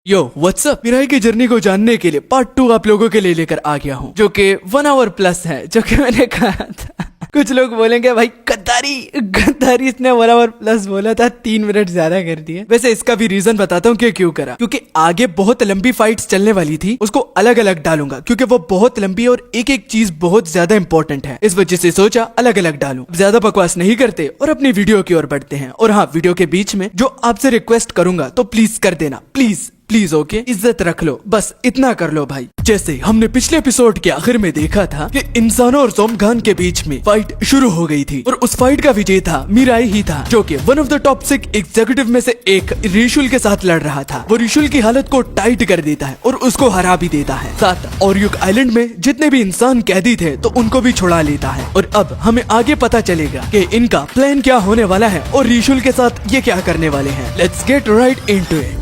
यो WhatsApp, Mirae की journey को जानने के लिए पार्ट 2 आप लोगों के लिए लेकर आ गया हूँ, जो कि 1 आवर प्लस है, जो कि मैंने कहा था। कुछ लोग बोलेंगे भाई गद्दारी इसने 1 आवर प्लस बोला था, 3 मिनट ज्यादा कर दिए। वैसे इसका भी रीजन बताता हूँ कि क्यों करा, क्योंकि आगे बहुत लंबी फाइट्स चलने वाली थी, उसको अलग अलग डालूंगा क्योंकि वो बहुत लंबी और एक एक चीज बहुत ज्यादा इंपॉर्टेंट है। इस वजह से सोचा अलग अलग डालूं। ज्यादा बकवास नहीं करते और अपनी वीडियो की ओर बढ़ते हैं। और हाँ, वीडियो के बीच में जो आपसे रिक्वेस्ट करूंगा तो प्लीज कर देना, प्लीज प्लीज। ओके, इज्जत रख लो, बस इतना कर लो भाई। जैसे हमने पिछले एपिसोड के आखिर में देखा था कि इंसानों और ज़ोमगान के बीच में फाइट शुरू हो गई थी और उस फाइट का विजेता मिराई ही था, जो कि one of the top 6 executive में से एक रिशुल के साथ लड़ रहा था। वो रिशुल की हालत को टाइट कर देता है और उसको हरा भी देता है। साथ ओरियुक आइलैंड में जितने भी इंसान कैदी थे तो उनको भी छुड़ा लेता है। और अब हमें आगे पता चलेगा कि इनका प्लान क्या होने वाला है और रिशुल के साथ ये क्या करने वाले हैं। Let's get right into it.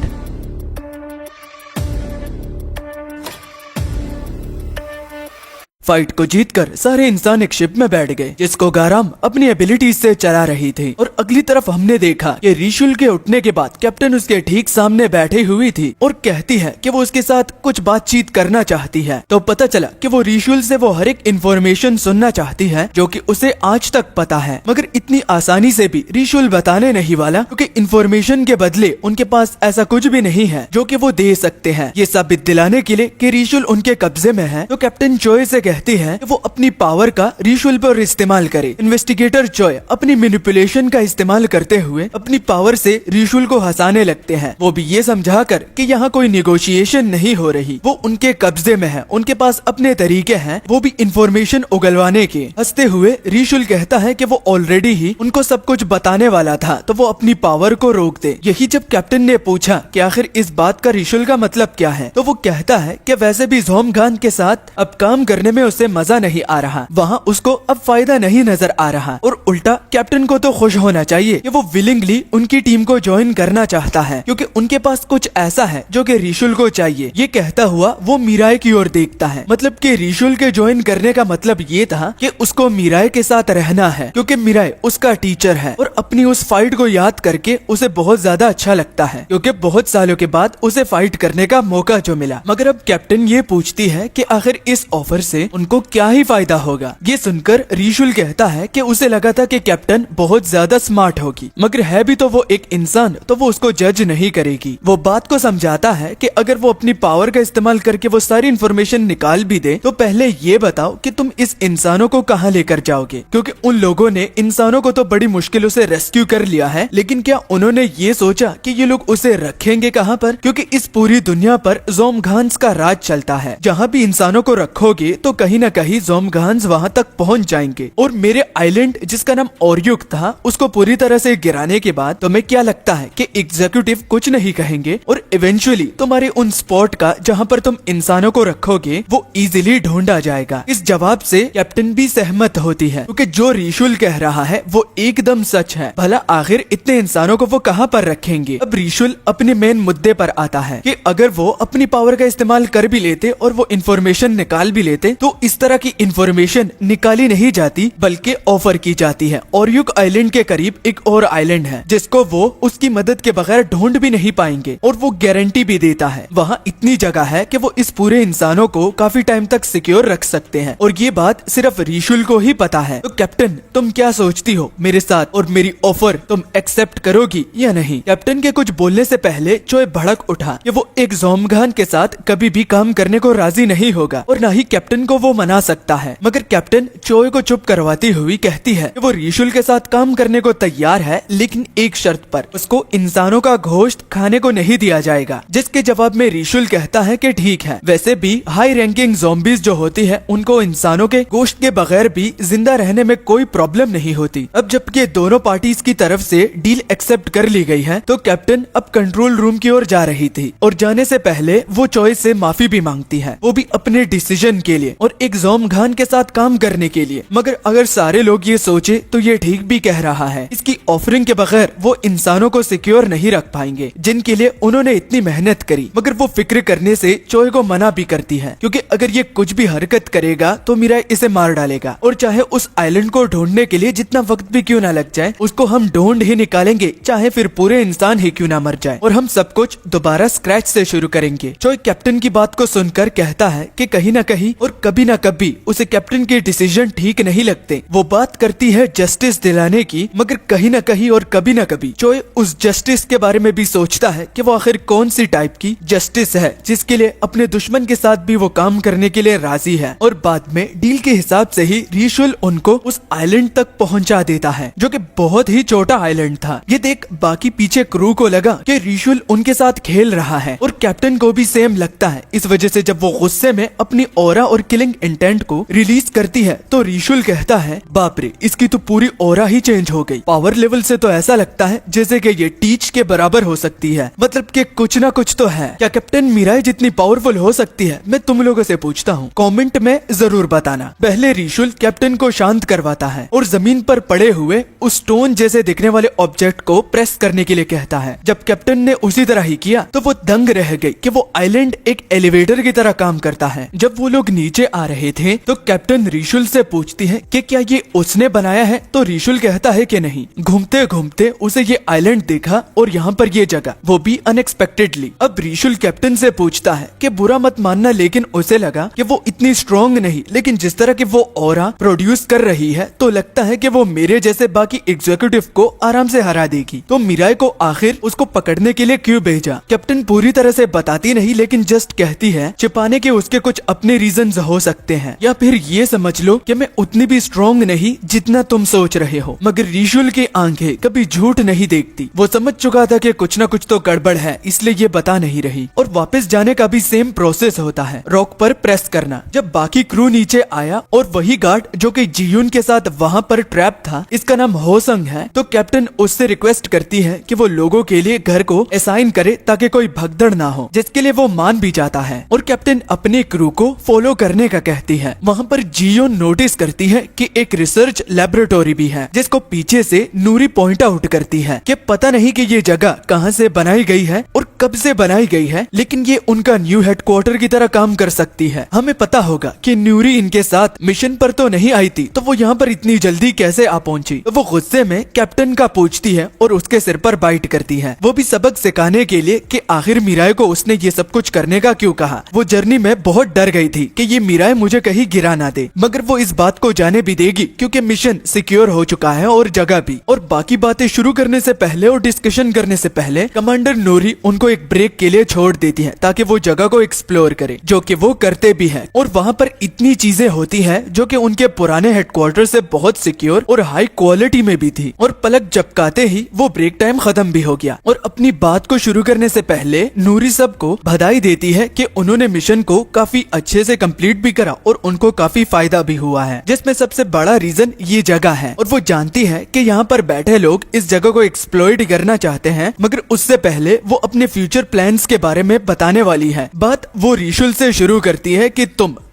Fight को जीतकर सारे इंसान एक शिप में बैठ गए, जिसको गाराम अपनी एबिलिटीज से चला रही थी। और अगली तरफ हमने देखा कि रिशुल के उठने के बाद कैप्टन उसके ठीक सामने बैठी हुई थी और कहती है कि वो उसके साथ कुछ बातचीत करना चाहती है। तो पता चला कि वो रिशुल से वो हर एक इन्फॉर्मेशन सुनना चाहती है जो कि उसे आज तक पता है, मगर इतनी आसानी से भी रिशुल बताने नहीं वाला, क्योंकि इन्फॉर्मेशन के बदले उनके पास ऐसा कुछ भी नहीं है जो कि वो दे सकते हैं। ये साबित दिलाने के लिए कि रिशुल उनके कब्जे में है, तो कैप्टन चोय से कहती है कि वो अपनी पावर का रिशुल पर इस्तेमाल करे। इन्वेस्टिगेटर चोय अपनी मैनिपुलेशन का इस्तेमाल करते हुए अपनी पावर से रिशुल को हंसाने लगते हैं, वो भी ये समझाकर कि यहाँ कोई निगोशिएशन नहीं हो रही, वो उनके कब्जे में है, उनके पास अपने तरीके हैं, वो भी इंफॉर्मेशन उगलवाने के। हंसते हुए रिशुल कहता है कि वो ऑलरेडी ही उनको सब कुछ बताने वाला था, तो वो अपनी पावर को रोक दे। यही जब कैप्टन ने पूछा कि आखिर इस बात का रिशुल का मतलब क्या है, तो वो कहता है कि वैसे भी ज़ोमगान के साथ अब काम करने में उसे मजा नहीं आ रहा, वहाँ उसको अब फायदा नहीं नजर आ रहा, और उल्टा कैप्टन को तो खुश होना चाहिए कि वो विलिंगली उनकी टीम को ज्वाइन करना चाहता है, क्योंकि उनके पास कुछ ऐसा है जो कि रिशुल को चाहिए। ये कहता हुआ वो मिराई की ओर देखता है, मतलब कि रिशुल के ज्वाइन करने का मतलब ये था कि उसको मिराई के साथ रहना है, क्योंकि मिराई उसका टीचर है। और अपनी उस फाइट को याद करके उसे बहुत ज्यादा अच्छा लगता है, क्योंकि बहुत सालों के बाद उसे फाइट करने का मौका जो मिला। मगर अब कैप्टन ये पूछती है कि आखिर इस ऑफर से उनको क्या ही फायदा होगा। ये सुनकर रिशुल कहता है कि उसे लगा था कि कैप्टन बहुत ज्यादा स्मार्ट होगी, मगर है भी तो वो एक इंसान, तो वो उसको जज नहीं करेगी। वो बात को समझाता है कि अगर वो अपनी पावर का इस्तेमाल करके वो सारी इन्फॉर्मेशन निकाल भी दे, तो पहले ये बताओ कि तुम इस इंसानों को कहाँ लेकर जाओगे, क्योंकि उन लोगों ने इंसानों को तो बड़ी मुश्किलों से रेस्क्यू कर लिया है, लेकिन क्या उन्होंने ये सोचा कि ये लोग उसे रखेंगे कहाँ पर? क्योंकि इस पूरी दुनिया पर ज़ोमगान्स का राज चलता है, जहाँ भी इंसानों को रखोगे तो कहीं न कहीं ज़ोमगान्स वहाँ तक पहुँच जाएंगे। और मेरे आइलैंड जिसका नाम ओरियुक था, उसको पूरी तरह से गिराने के बाद तुम्हें क्या लगता है कि एग्जीक्यूटिव कुछ नहीं कहेंगे और इवेंचुअली तुम्हारे उन स्पॉट का जहाँ पर तुम इंसानों को रखोगे वो इजीली ढूंढा जाएगा? इस जवाब से कैप्टन भी सहमत होती है, क्योंकि जो रिशुल कह रहा है वो एकदम सच है। भला आखिर इतने इंसानों को वो कहाँ पर रखेंगे? अब रिशुल अपने मेन मुद्दे पर आता है कि अगर वो अपनी पावर का इस्तेमाल कर भी लेते और वो इन्फॉर्मेशन निकाल भी लेते, तो इस तरह की इन्फॉर्मेशन निकाली नहीं जाती बल्कि ऑफर की जाती है। ओरियुक आइलैंड के करीब एक और आइलैंड है जिसको वो उसकी मदद के बगैर ढूंढ भी नहीं पाएंगे, और वो गारंटी भी देता है वहाँ इतनी जगह है कि वो इस पूरे इंसानों को काफी टाइम तक सिक्योर रख सकते हैं। और ये बात सिर्फ रिशुल को ही पता है। तो कैप्टन, तुम क्या सोचती हो मेरे साथ, और मेरी ऑफर तुम एक्सेप्ट करोगी या नहीं? कैप्टन के कुछ बोलने से पहले चोय भड़क उठा कि वो एक ज़ोमगान के साथ कभी भी काम करने को राजी नहीं होगा, और न ही कैप्टन को वो मना सकता है। मगर कैप्टन चोय को चुप करवाती हुई कहती है कि वो रिशुल के साथ काम करने को तैयार है, लेकिन एक शर्त पर, उसको इंसानों का गोश्त खाने को नहीं दिया जाएगा। जिसके जवाब में रिशुल कहता है कि ठीक है, वैसे भी हाई रैंकिंग ज़ॉम्बीज जो होती है उनको इंसानों के गोश्त के बगैर भी जिंदा रहने में कोई प्रॉब्लम नहीं होती। अब जबकि दोनों पार्टीज की तरफ से डील एक्सेप्ट कर ली गई है, तो कैप्टन अब कंट्रोल रूम की ओर जा रही थी, और जाने से पहले वो चोय से माफी भी मांगती है, वो भी अपने डिसीजन के लिए। और और एक जोमगान के साथ काम करने के लिए। मगर अगर सारे लोग ये सोचे तो ये ठीक भी कह रहा है। इसकी ऑफरिंग के बगैर वो इंसानों को सिक्योर नहीं रख पाएंगे जिनके लिए उन्होंने इतनी मेहनत करी। मगर वो फिक्र करने से चोय को मना भी करती है, क्योंकि अगर ये कुछ भी हरकत करेगा तो मीरा इसे मार डालेगा, और चाहे उस आइलैंड को ढूंढने के लिए जितना वक्त भी क्यों ना लग जाए, उसको हम ढूंढ ही निकालेंगे, चाहे फिर पूरे इंसान ही क्यों ना मर जाए, और हम सब कुछ दोबारा स्क्रैच से शुरू करेंगे। चोय कैप्टन की बात को सुनकर कहता है कि कहीं ना कहीं और कभी ना कभी उसे कैप्टन के डिसीजन ठीक नहीं लगते। वो बात करती है जस्टिस दिलाने की, मगर कहीं ना कहीं और कभी ना कभी चोय उस जस्टिस के बारे में भी सोचता है कि वो आखिर कौन सी टाइप की जस्टिस है जिसके लिए अपने दुश्मन के साथ भी वो काम करने के लिए राजी है। और बाद में डील के हिसाब से ही रिशुल उनको उस आइलैंड तक पहुंचा देता है, जो कि बहुत ही छोटा आइलैंड था। ये देख बाकी पीछे क्रू को लगा कि रिशुल उनके साथ खेल रहा है, और कैप्टन को भी सेम लगता है। इस वजह से जब वो गुस्से में अपनी ऑरा और किलिंग इंटेंट को रिलीज करती है तो रिशुल कहता है, बाप रे, इसकी तो पूरी ऑरा ही चेंज हो गई। पावर लेवल से तो ऐसा लगता है जैसे कि ये टीच के बराबर हो सकती है, मतलब कि कुछ ना कुछ तो है। क्या कैप्टन मिराई जितनी पावरफुल हो सकती है? मैं तुम लोगों से पूछता हूँ, कमेंट में जरूर बताना। पहले रिशुल कैप्टन को शांत करवाता है और जमीन पर पड़े हुए उस स्टोन जैसे दिखने वाले ऑब्जेक्ट को प्रेस करने के लिए कहता है। जब कैप्टन ने उसी तरह ही किया तो वो दंग रह गई कि वो आइलैंड एक एलिवेटर की तरह काम करता है। जब वो लोग नीचे आ रहे थे तो कैप्टन रिशुल से पूछती है कि क्या ये उसने बनाया है, तो रिशुल कहता है कि नहीं। घूमते घूमते उसे ये आइलैंड देखा और यहाँ पर ये जगह, वो भी अनएक्सपेक्टेडली। अब रिशुल कैप्टन से पूछता है कि बुरा मत मानना, लेकिन उसे लगा कि वो इतनी स्ट्रॉन्ग नहीं, लेकिन जिस तरह की वो ऑरा प्रोड्यूस कर रही है तो लगता है कि वो मेरे जैसे बाकी एग्जीक्यूटिव को आराम से हरा देगी। तो मिराई को आखिर उसको पकड़ने के लिए क्यों भेजा? कैप्टन पूरी तरह से बताती नहीं, लेकिन जस्ट कहती है छिपाने के उसके कुछ अपने रीजंस हो सकते हैं, या फिर ये समझ लो कि मैं उतनी भी स्ट्रॉन्ग नहीं जितना तुम सोच रहे हो। मगर रिशुल की आंखें कभी झूठ नहीं देखती। वो समझ चुका था कि कुछ ना कुछ तो गड़बड़ है, इसलिए ये बता नहीं रही। और वापस जाने का भी सेम प्रोसेस होता है, रॉक पर प्रेस करना। जब बाकी क्रू नीचे आया और वही गार्ड जो कि जियुन के साथ वहाँ पर ट्रैप था, इसका नाम होसंग है, तो कैप्टन उससे रिक्वेस्ट करती है कि वो लोगों के लिए घर को असाइन करे ताकि कोई भगदड़ ना हो, जिसके लिए वो मान भी जाता है। और कैप्टन अपने क्रू को फॉलो करने का कहती है। वहाँ पर जियुन नोटिस करती है कि एक रिसर्च लेबोरेटोरी भी है, जिसको पीछे से नूरी पॉइंट आउट करती है कि पता नहीं कि ये जगह कहाँ से बनाई गई है और कब से बनाई गई है, लेकिन ये उनका न्यू हेडक्वार्टर की तरह काम कर सकती है। हमें पता होगा कि नूरी इनके साथ मिशन पर तो नहीं आई थी, तो वो यहाँ पर इतनी जल्दी कैसे आ पहुंची? तो वो गुस्से में कैप्टन का पूछती है और उसके सिर पर बाइट करती है, वो भी सबक सिखाने के लिए कि आखिर मिराई को उसने ये सब कुछ करने का क्यों कहा। वो जर्नी में बहुत डर गई थी कि ये मिराई मुझे कहीं गिरा ना दे, मगर वो इस बात को जाने भी देगी क्योंकि मिशन सिक्योर हो चुका है और जगह भी। और बाकी बातें शुरू करने से पहले और डिस्कशन करने से पहले कमांडर नूरी उनको एक ब्रेक के लिए छोड़ देती है ताकि वो जगह को एक्सप्लोर करे, जो कि वो करते भी है। और वहाँ पर इतनी चीजें होती है जो कि उनके पुराने हेडक्वार्टर से बहुत सिक्योर और हाई क्वालिटी में भी थी। और पलक झपकाते ही वो ब्रेक टाइम खत्म भी हो गया। और अपनी बात को शुरू करने से पहले नूरी सबको बधाई देती है कि उन्होंने मिशन को काफी अच्छे से कंप्लीट भी करा और उनको काफी फायदा भी हुआ है, जिसमें सबसे बड़ा रीजन ये जगह है। और वो जानती है कि यहाँ पर बैठे लोग इस जगह को एक्सप्लॉइट करना चाहते हैं, मगर उससे पहले वो अपने फ्यूचर प्लान्स के बारे में बताने वाली है। बात वो रिशुल से शुरू करती है कि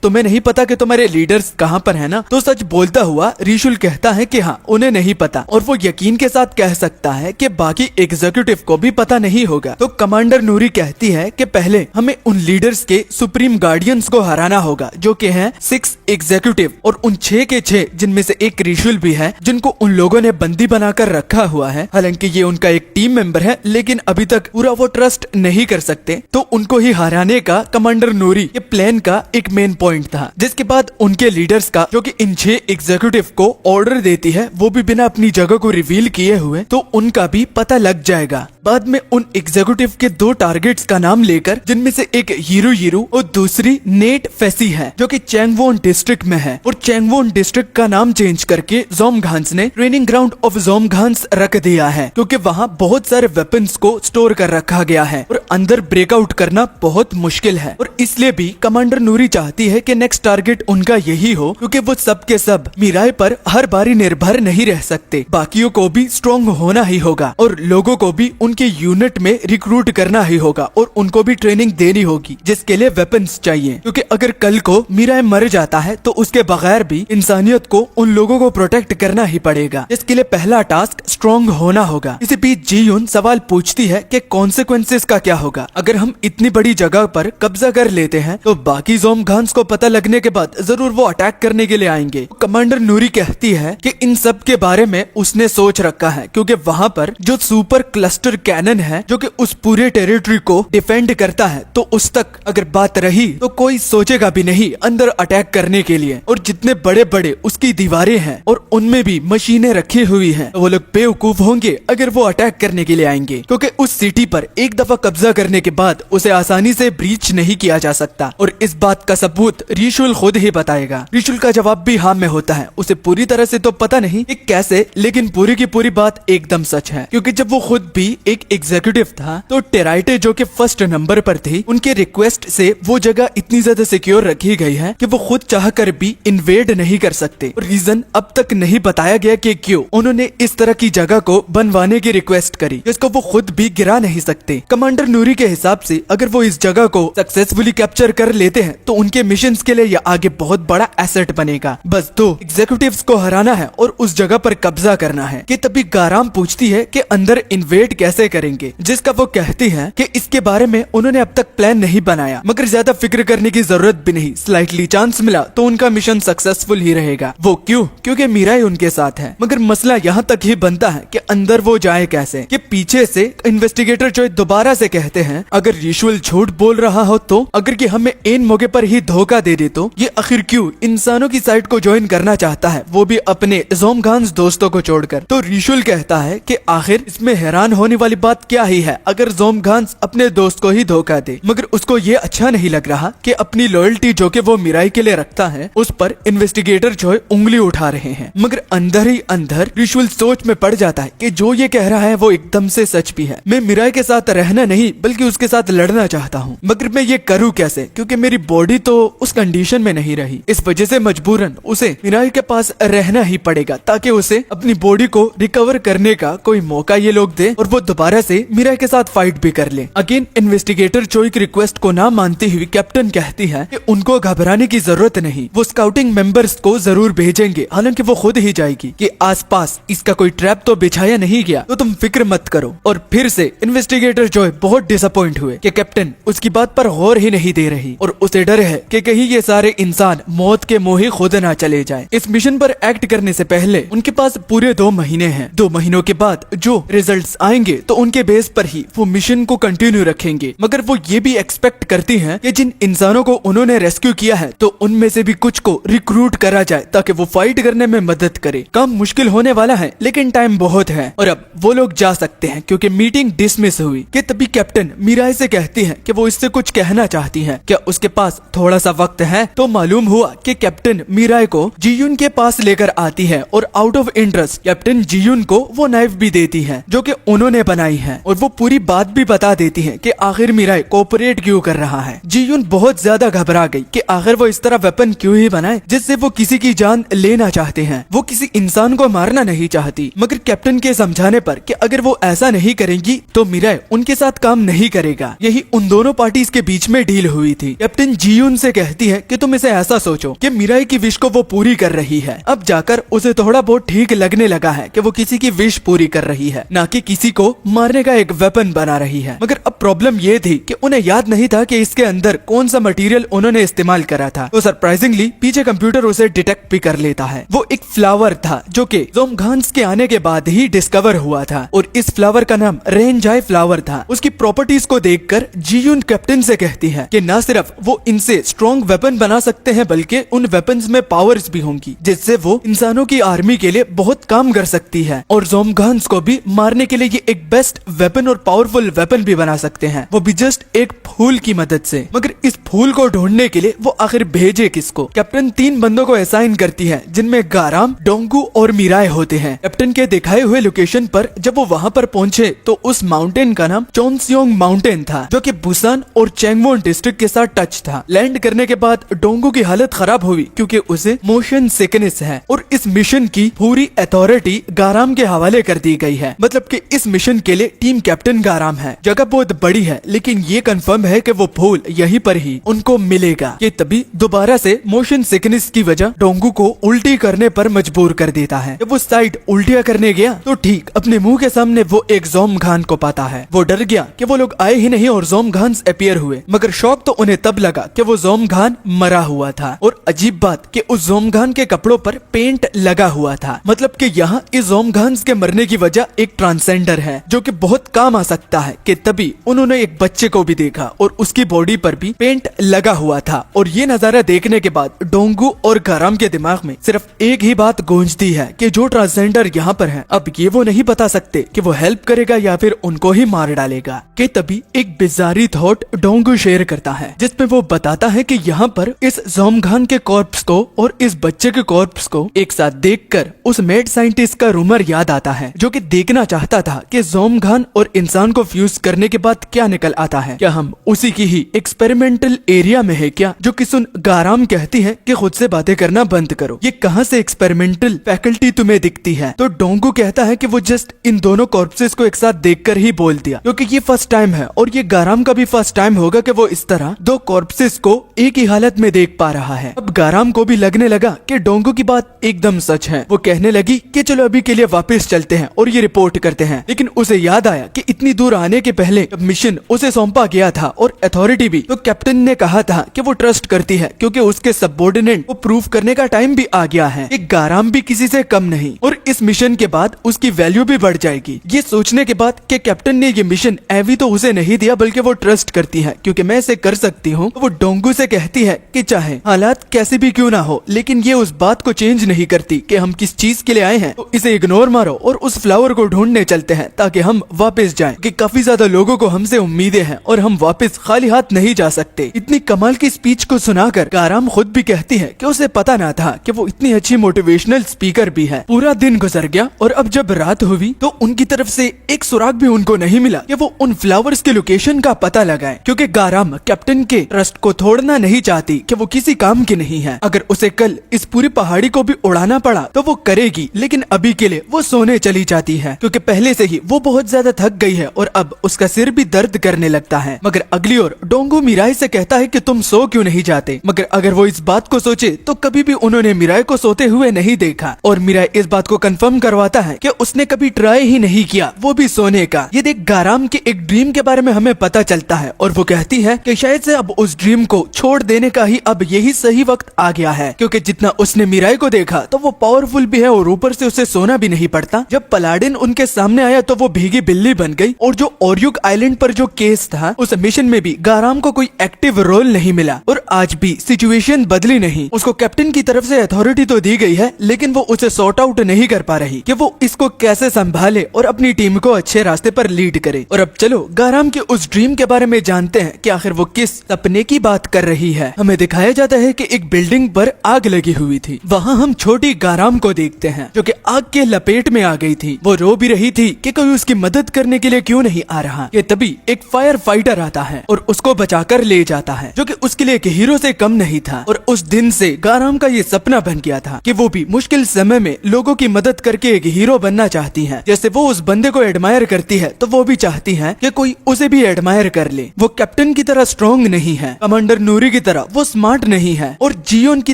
तुम्हें नहीं पता कि तुम्हारे लीडर्स कहाँ पर है ना? तो सच बोलता हुआ रिशुल कहता है कि हाँ, उन्हें नहीं पता, और वो यकीन के साथ कह सकता है कि बाकी एग्जीक्यूटिव को भी पता नहीं होगा। तो कमांडर नूरी कहती है कि पहले हमें उन लीडर्स के सुप्रीम गार्डियंस को हराना होगा, जो कि हैं 6 एग्जीक्यूटिव, और उन 6 के 6 जिनमें से एक रिशुल भी है, जिनको उन लोगों ने बंदी बनाकर रखा हुआ है। हालांकि ये उनका एक टीम मेंबर है, लेकिन अभी तक पूरा वो ट्रस्ट नहीं कर सकते, तो उनको ही हराने का कमांडर नूरी के प्लान का एक मेन पॉइंट था। जिसके बाद उनके लीडर्स का, जो कि इन 6 एग्जीक्यूटिव को ऑर्डर देती है, वो भी बिना अपनी जगह को रिवील किए हुए, तो उनका भी पता लग जाएगा। बाद में उन एग्जीक्यूटिव के 2 टारगेट्स का नाम लेकर, जिनमें से एक हीरू और दूसरी नेट फेसी है, जो कि चैंगवोन डिस्ट्रिक्ट में है, और चैंगवोन डिस्ट्रिक्ट का नाम चेंज करके जोमगांस ने ट्रेनिंग ग्राउंड ऑफ जोमगांस रख दिया है, क्योंकि वहाँ बहुत सारे वेपन्स को स्टोर कर रखा गया है और अंदर ब्रेकआउट करना बहुत मुश्किल है। और इसलिए भी कमांडर नूरी चाहती है कि नेक्स्ट टारगेट उनका यही हो, क्योंकि वो सब के सब मिराई पर हर बारी निर्भर नहीं रह सकते। बाकियों को भी स्ट्रॉन्ग होना ही होगा और लोगों को भी उनके उनके यूनिट में रिक्रूट करना ही होगा और उनको भी ट्रेनिंग देनी होगी, जिसके लिए वेपन्स चाहिए, क्योंकि अगर कल को मीराई मर जाता है तो उसके बगैर भी इंसानियत को उन लोगों को प्रोटेक्ट करना ही पड़ेगा। इसके लिए पहला टास्क स्ट्रॉन्ग होना होगा। इसी बीच जीयुन सवाल पूछती है कि कॉन्सिक्वेंसेस का क्या होगा। अगर हम इतनी बड़ी जगह पर कब्जा कर लेते हैं तो बाकी ज़ोमगान्स को पता लगने के बाद जरूर वो अटैक करने के लिए आएंगे। कमांडर नूरी कहती है कि इन सब के बारे में उसने सोच रखा है, क्योंकि वहाँ पर जो सुपर क्लस्टर कैनन है जो कि उस पूरे टेरिटरी को डिफेंड करता है, तो उस तक अगर बात रही तो कोई सोचेगा भी नहीं अंदर अटैक करने के लिए। और जितने बड़े बड़े उसकी दीवारें हैं और उनमें भी मशीनें रखी हुई हैं, तो वो लोग बेवकूफ होंगे अगर वो अटैक करने के लिए आएंगे, क्योंकि उस सिटी पर एक दफा कब्जा करने के बाद उसे आसानी से ब्रीच नहीं किया जा सकता। और इस बात का सबूत रिशुल खुद ही बताएगा। रिशुल का जवाब भी हाँ में होता है। उसे पूरी तरह से तो पता नहीं कि कैसे, लेकिन पूरी की पूरी बात एकदम सच है, क्योंकि जब वो खुद भी एक एग्जीक्यूटिव था तो टेराइटे जो कि फर्स्ट नंबर पर थी, उनके रिक्वेस्ट से वो जगह इतनी ज्यादा सिक्योर रखी गई है कि वो खुद चाहकर भी इन्वेड नहीं कर सकते। रीजन अब तक नहीं बताया गया कि क्यों उन्होंने इस तरह की जगह को बनवाने की रिक्वेस्ट करी, जिसको वो खुद भी गिरा नहीं सकते। कमांडर नूरी के हिसाब से अगर वो इस जगह को सक्सेसफुली कैप्चर कर लेते हैं तो उनके मिशन के लिए यह आगे बहुत बड़ा एसेट बनेगा। बस दो एग्जीक्यूटिव्स को हराना है और उस जगह पर कब्जा करना है। कि तभी गाराम पूछती है कि अंदर इन्वेड कैसे करेंगे, जिसका वो कहती है कि इसके बारे में उन्होंने अब तक प्लान नहीं बनाया, मगर ज्यादा फिक्र करने की जरूरत भी नहीं। स्लाइटली चांस मिला तो उनका मिशन सक्सेसफुल ही रहेगा। वो क्यों? क्योंकि मीराई उनके साथ है। मगर मसला यहाँ तक ही बनता है कि अंदर वो जाए कैसे। कि पीछे से इन्वेस्टिगेटर जो दोबारा से कहते हैं अगर रिशुअल झूठ बोल रहा हो तो, अगर कि हमें इन मौके पर ही धोखा दे दे तो ये आखिर क्यों इंसानों की साइड को ज्वाइन करना चाहता है, वो भी अपने ज़ोमगान्स दोस्तों को छोड़कर। तो रिशुअल कहता है कि आखिर इसमें हैरान होने वाली बात क्या ही है अगर ज़ोमगान्स अपने दोस्त को ही धोखा दे। मगर उसको ये अच्छा नहीं लग रहा कि अपनी लॉयल्टी जो कि वो मीराई के लिए रखता है उस पर इन्वेस्टिगेटर जो है उंगली उठा रहे हैं। मगर अंदर ही अंदर रिशुअल सोच में पड़ जाता है कि जो ये कह रहा है वो एकदम से सच भी है। मैं मीराई के साथ रहना नहीं बल्कि उसके साथ लड़ना चाहता हूँ, मगर मैं ये करूँ कैसे, क्योंकि मेरी बॉडी तो उस कंडीशन में नहीं रही। इस वजह से मजबूरन उसे मीराई के पास रहना ही पड़ेगा ताकि उसे अपनी बॉडी को रिकवर करने का कोई मौका ये लोग दे और वो दोबारा से मीराई के साथ फाइट भी कर ले। अगेन इन्वेस्टिगेटर चोई की रिक्वेस्ट को ना मानती हुई कैप्टन कहती है कि उनको घबराने की जरूरत नहीं, वो स्काउटिंग मेंबर्स को जरूर भेजेंगे, हालांकि वो खुद ही जाएगी कि आसपास इसका कोई ट्रैप तो बिछाया नहीं गया, तो तुम फिक्र मत करो। और फिर से इन्वेस्टिगेटर जो बहुत डिसअपॉइंट हुए कि कैप्टन उसकी बात पर गौर ही नहीं दे रही और उसे डर है कि कहीं ये सारे इंसान मौत के मुंह ही खुद ना चले जाए। इस मिशन पर एक्ट करने से पहले उनके पास पूरे 2 महीने हैं। 2 महीनों के बाद जो रिजल्ट्स आएंगे तो उनके बेस पर ही वो मिशन को कंटिन्यू रखेंगे। मगर वो ये भी एक्सपेक्ट करती हैं कि जिन इंसानों को उन्होंने रेस्क्यू किया है तो उनमें से भी कुछ को रिक्रूट करा जाए ताकि वो फाइट करने में मदद करे। काम मुश्किल होने वाला है लेकिन टाइम बहुत है और अब वो लोग जा सकते हैं क्योंकि मीटिंग डिसमिस हुई। कि तभी कैप्टन मीराई से कहती है कि वो इससे कुछ कहना चाहती है, क्या उसके पास थोड़ा सा वक्त है। तो मालूम हुआ कि कैप्टन मीराई को जीयुन के पास लेकर आती है और आउट ऑफ इंटरेस्ट कैप्टन जीयुन को वो नाइफ भी देती है जो कि उन्होंने बनाई है और वो पूरी बात भी बता देती है कि आखिर मीराई कोऑपरेट क्यों कर रहा है। जीयुन बहुत ज्यादा घबरा गई कि आखिर वो इस तरह वेपन क्यों ही बनाए जिससे वो किसी की जान लेना चाहते हैं। वो किसी इंसान को मारना नहीं चाहती, मगर कैप्टन के समझाने पर कि अगर वो ऐसा नहीं करेंगी तो मीराई उनके साथ काम नहीं करेगा। यही उन दोनों पार्टीज के बीच में डील हुई थी। कैप्टन जीयुन से कहती है कि तुम इसे ऐसा सोचो कि मीराई की विश को वो पूरी कर रही है। अब जाकर उसे थोड़ा बहुत ठीक लगने लगा है कि वो किसी की विश पूरी कर रही है, ना कि किसी को मारने का एक वेपन बना रही है। मगर अब प्रॉब्लम ये थी कि उन्हें याद नहीं था कि इसके अंदर कौन सा मटेरियल उन्होंने इस्तेमाल करा था। तो सरप्राइजिंगली पीछे कंप्यूटर उसे डिटेक्ट भी कर लेता है। वो एक फ्लावर था जो कि ज़ोमगान्स के आने के बाद ही डिस्कवर हुआ था और इस फ्लावर का नाम रेनजाई फ्लावर था। उसकी प्रॉपर्टीज को देखकर जीयुन कैप्टन से कहती है कि न सिर्फ वो इनसे स्ट्रॉन्ग वेपन बना सकते हैं बल्कि उन वेपन्स में पावर्स भी होंगी जिससे वो इंसानों की आर्मी के लिए बहुत काम कर सकती है और ज़ोमगान्स को भी मारने के लिए ये एक बेस्ट वेपन और पावरफुल वेपन भी बना सकते हैं, वो भी जस्ट एक फूल की मदद से। मगर इस फूल को ढूंढने के लिए वो आखिर भेजे किसको। कैप्टन 3 बंदों को असाइन करती है जिनमें गाराम, डोंगू और मीराई होते हैं। कैप्टन के दिखाए हुए लोकेशन पर जब वो वहाँ पर पहुँचे तो उस माउंटेन का नाम चोनसियोंग माउंटेन था जो कि बुसान और चैंगवोन डिस्ट्रिक्ट के साथ टच था। लैंड करने के बाद डोंगू की हालत खराब हुई क्योंकि उसे मोशन सिकनेस है और इस मिशन की पूरी अथॉरिटी गाराम के हवाले कर दी गई है। मतलब कि इस मिशन के लिए टीम कैप्टन गाराम है। जगह बहुत बड़ी है, लेकिन ये कंफर्म है कि वो फूल यहीं पर ही उनको मिलेगा। ये तभी दोबारा से मोशन सिकनेस की वजह डोंगू को उल्टी करने पर मजबूर कर देता है। जब वो साइड उल्टियां करने गया तो ठीक अपने मुंह के सामने वो एक जोमगान को पाता है। वो डर गया कि वो लोग आए ही नहीं और जोमगान अपीयर हुए, मगर शौक तो उन्हें तब लगा कि वो जोमगान मरा हुआ था। और अजीब बात कि उस जोमगान के कपड़ों पर पेंट लगा हुआ था, मतलब कि यहाँ इस जोमगान के मरने की वजह एक ट्रांसेंडर है जो कि बहुत काम आ सकता है। कि तभी उन्होंने एक बच्चे को भी देखा और उसकी बॉडी पर भी पेंट लगा हुआ था। और ये नजारा देखने के बाद डोंगू और गाराम के दिमाग में सिर्फ एक ही बात गूंजती है कि जो ट्रांसजेंडर यहाँ पर है, अब ये वो नहीं बता सकते कि वो हेल्प करेगा या फिर उनको ही मार डालेगा। कि तभी एक बिजारी थॉट डोंगू शेयर करता है, जिसमें वो बताता है कि यहाँ पर इस जोमगान के कॉर्प्स को और इस बच्चे के कॉर्प्स को एक साथ देखकर उस मेड साइंटिस्ट का रूमर याद आता है, जो कि देखना चाहता था कि जोमगान और इंसान को फ्यूज करने के बाद क्या निकल आता है। क्या हम उसी की ही एक्सपेरिमेंटल एरिया में है क्या? जो कि सुन गाराम कहती है कि खुद से बातें करना बंद करो, ये कहाँ से एक्सपेरिमेंटल फैकल्टी तुम्हें दिखती है? तो डोंगू कहता है कि वो जस्ट इन दोनों कॉर्प्सेस को एक साथ देखकर ही बोल दिया, क्योंकि ये फर्स्ट टाइम है और ये गाराम का भी फर्स्ट टाइम होगा कि वो इस तरह दो कॉर्प्सेस को एक ही हालत में देख पा रहा है। अब गाराम को भी लगने लगा कि डोंगू की बात एकदम सच है। वो कहने लगी कि चलो अभी के लिए वापस चलते हैं और ये रिपोर्ट करते हैं। लेकिन उसे याद आया कि इतनी दूर आने के पहले मिशन उसे सौंपा गया था और अथॉरिटी भी, तो कैप्टन ने कहा था कि वो ट्रस्ट करती है क्योंकि उसके सबऑर्डिनेट को प्रूफ करने का टाइम भी आ गया है। एक गाराम भी किसी से कम नहीं और इस मिशन के बाद उसकी वैल्यू भी बढ़ जाएगी। ये सोचने के बाद कि कैप्टन ने ये मिशन एवी तो उसे नहीं दिया, बल्कि वो ट्रस्ट करती है क्योंकि मैं इसे कर सकती हूँ। वो डोंगू से कहती है कि चाहे हालात कैसे भी क्यों ना हो, लेकिन ये उस बात को चेंज नहीं करती कि हम किस चीज के लिए आए हैं। तो इसे इग्नोर मारो और उस फ्लावर को ढूंढने चलते हैं ताकि हम वापस जाएं, कि काफी ज्यादा लोगों को हमसे उम्मीदें हैं और हम वापस खाली हाथ नहीं जा सकते। इतनी कमाल की स्पीच को सुनाकर गाराम खुद भी कहती है कि उसे पता ना था कि वो इतनी अच्छी मोटिवेशनल स्पीकर भी है। पूरा दिन गुजर गया और अब जब रात हुई तो उनकी तरफ से एक सुराग भी उनको नहीं मिला कि वो उन फ्लावर्स के लोकेशन का पता लगाए, क्योंकि गाराम कैप्टन के ट्रस्ट को तोड़ना नहीं चाहती कि वो किसी काम की नहीं है। अगर उसे कल इस पूरी पहाड़ी को भी उड़ाना पड़ा तो वो करेगी, लेकिन अभी के लिए वो सोने चली जाती है क्योंकि पहले से ही वो बहुत ज्यादा थक गई है और अब उसका सिर भी दर्द करने लगता है। मगर अगली ओर डोंगू मिराई से कहता है कि तुम सो क्यों नहीं जाते? मगर अगर वो इस बात को सोचे तो कभी भी उन्होंने मिराई को सोते हुए नहीं देखा और मिराई इस बात को कंफर्म करवाता है कि उसने कभी ट्राई ही नहीं किया, वो भी सोने का। ये देख गाराम के एक ड्रीम के बारे में हमें पता चलता है और वो कहती है कि शायद से अब उस ड्रीम को छोड़ देने का ही अब यही सही वक्त आ गया है, क्योंकि जितना उसने मिराई को देखा तो वो पावरफुल भी है और ऊपर से उसे सोना भी नहीं पड़ता। जब पलाडिन उनके सामने आया तो वो भीगी बिल्ली बन गई और जो ओरियुक आइलैंड पर जो केस था उस मिशन में भी गाराम को कोई एक्टिव रोल नहीं मिला और आज भी सिचुएशन बदली नहीं। उसको कैप्टन की तरफ से अथॉरिटी तो दी गई है, लेकिन वो उसे सॉर्ट आउट नहीं कर पा रही कि वो इसको कैसे संभाले और अपनी टीम को अच्छे रास्ते पर लीड करे। और अब चलो गाराम के उस ड्रीम के बारे में जानते हैं कि आखिर वो किस सपने की बात कर रही है। हमें दिखाया जाता है कि एक बिल्डिंग पर आग लगी हुई थी। वहाँ हम छोटी गाराम को देखते हैं जो कि आग के लपेट में आ गई थी। वो रो भी रही थी कि कोई उसकी मदद करने के लिए क्यों नहीं आ रहा। ये तभी एक फायर फाइटर आता है और उसको बचाकर ले जाता है, जो कि उसके लिए एक हीरो से कम नहीं था। और उस दिन से गाराम का ये सपना बन गया था कि वो भी मुश्किल समय में लोगों की मदद करके एक हीरो बनना चाहती है। जैसे वो उस बंदे को एडमायर करती है तो वो भी चाहती है कि कोई उसे भी एडमायर कर ले। वो कैप्टन की तरह स्ट्रॉन्ग नहीं है, कमांडर नूरी की तरह वो स्मार्ट नहीं है और जियोन की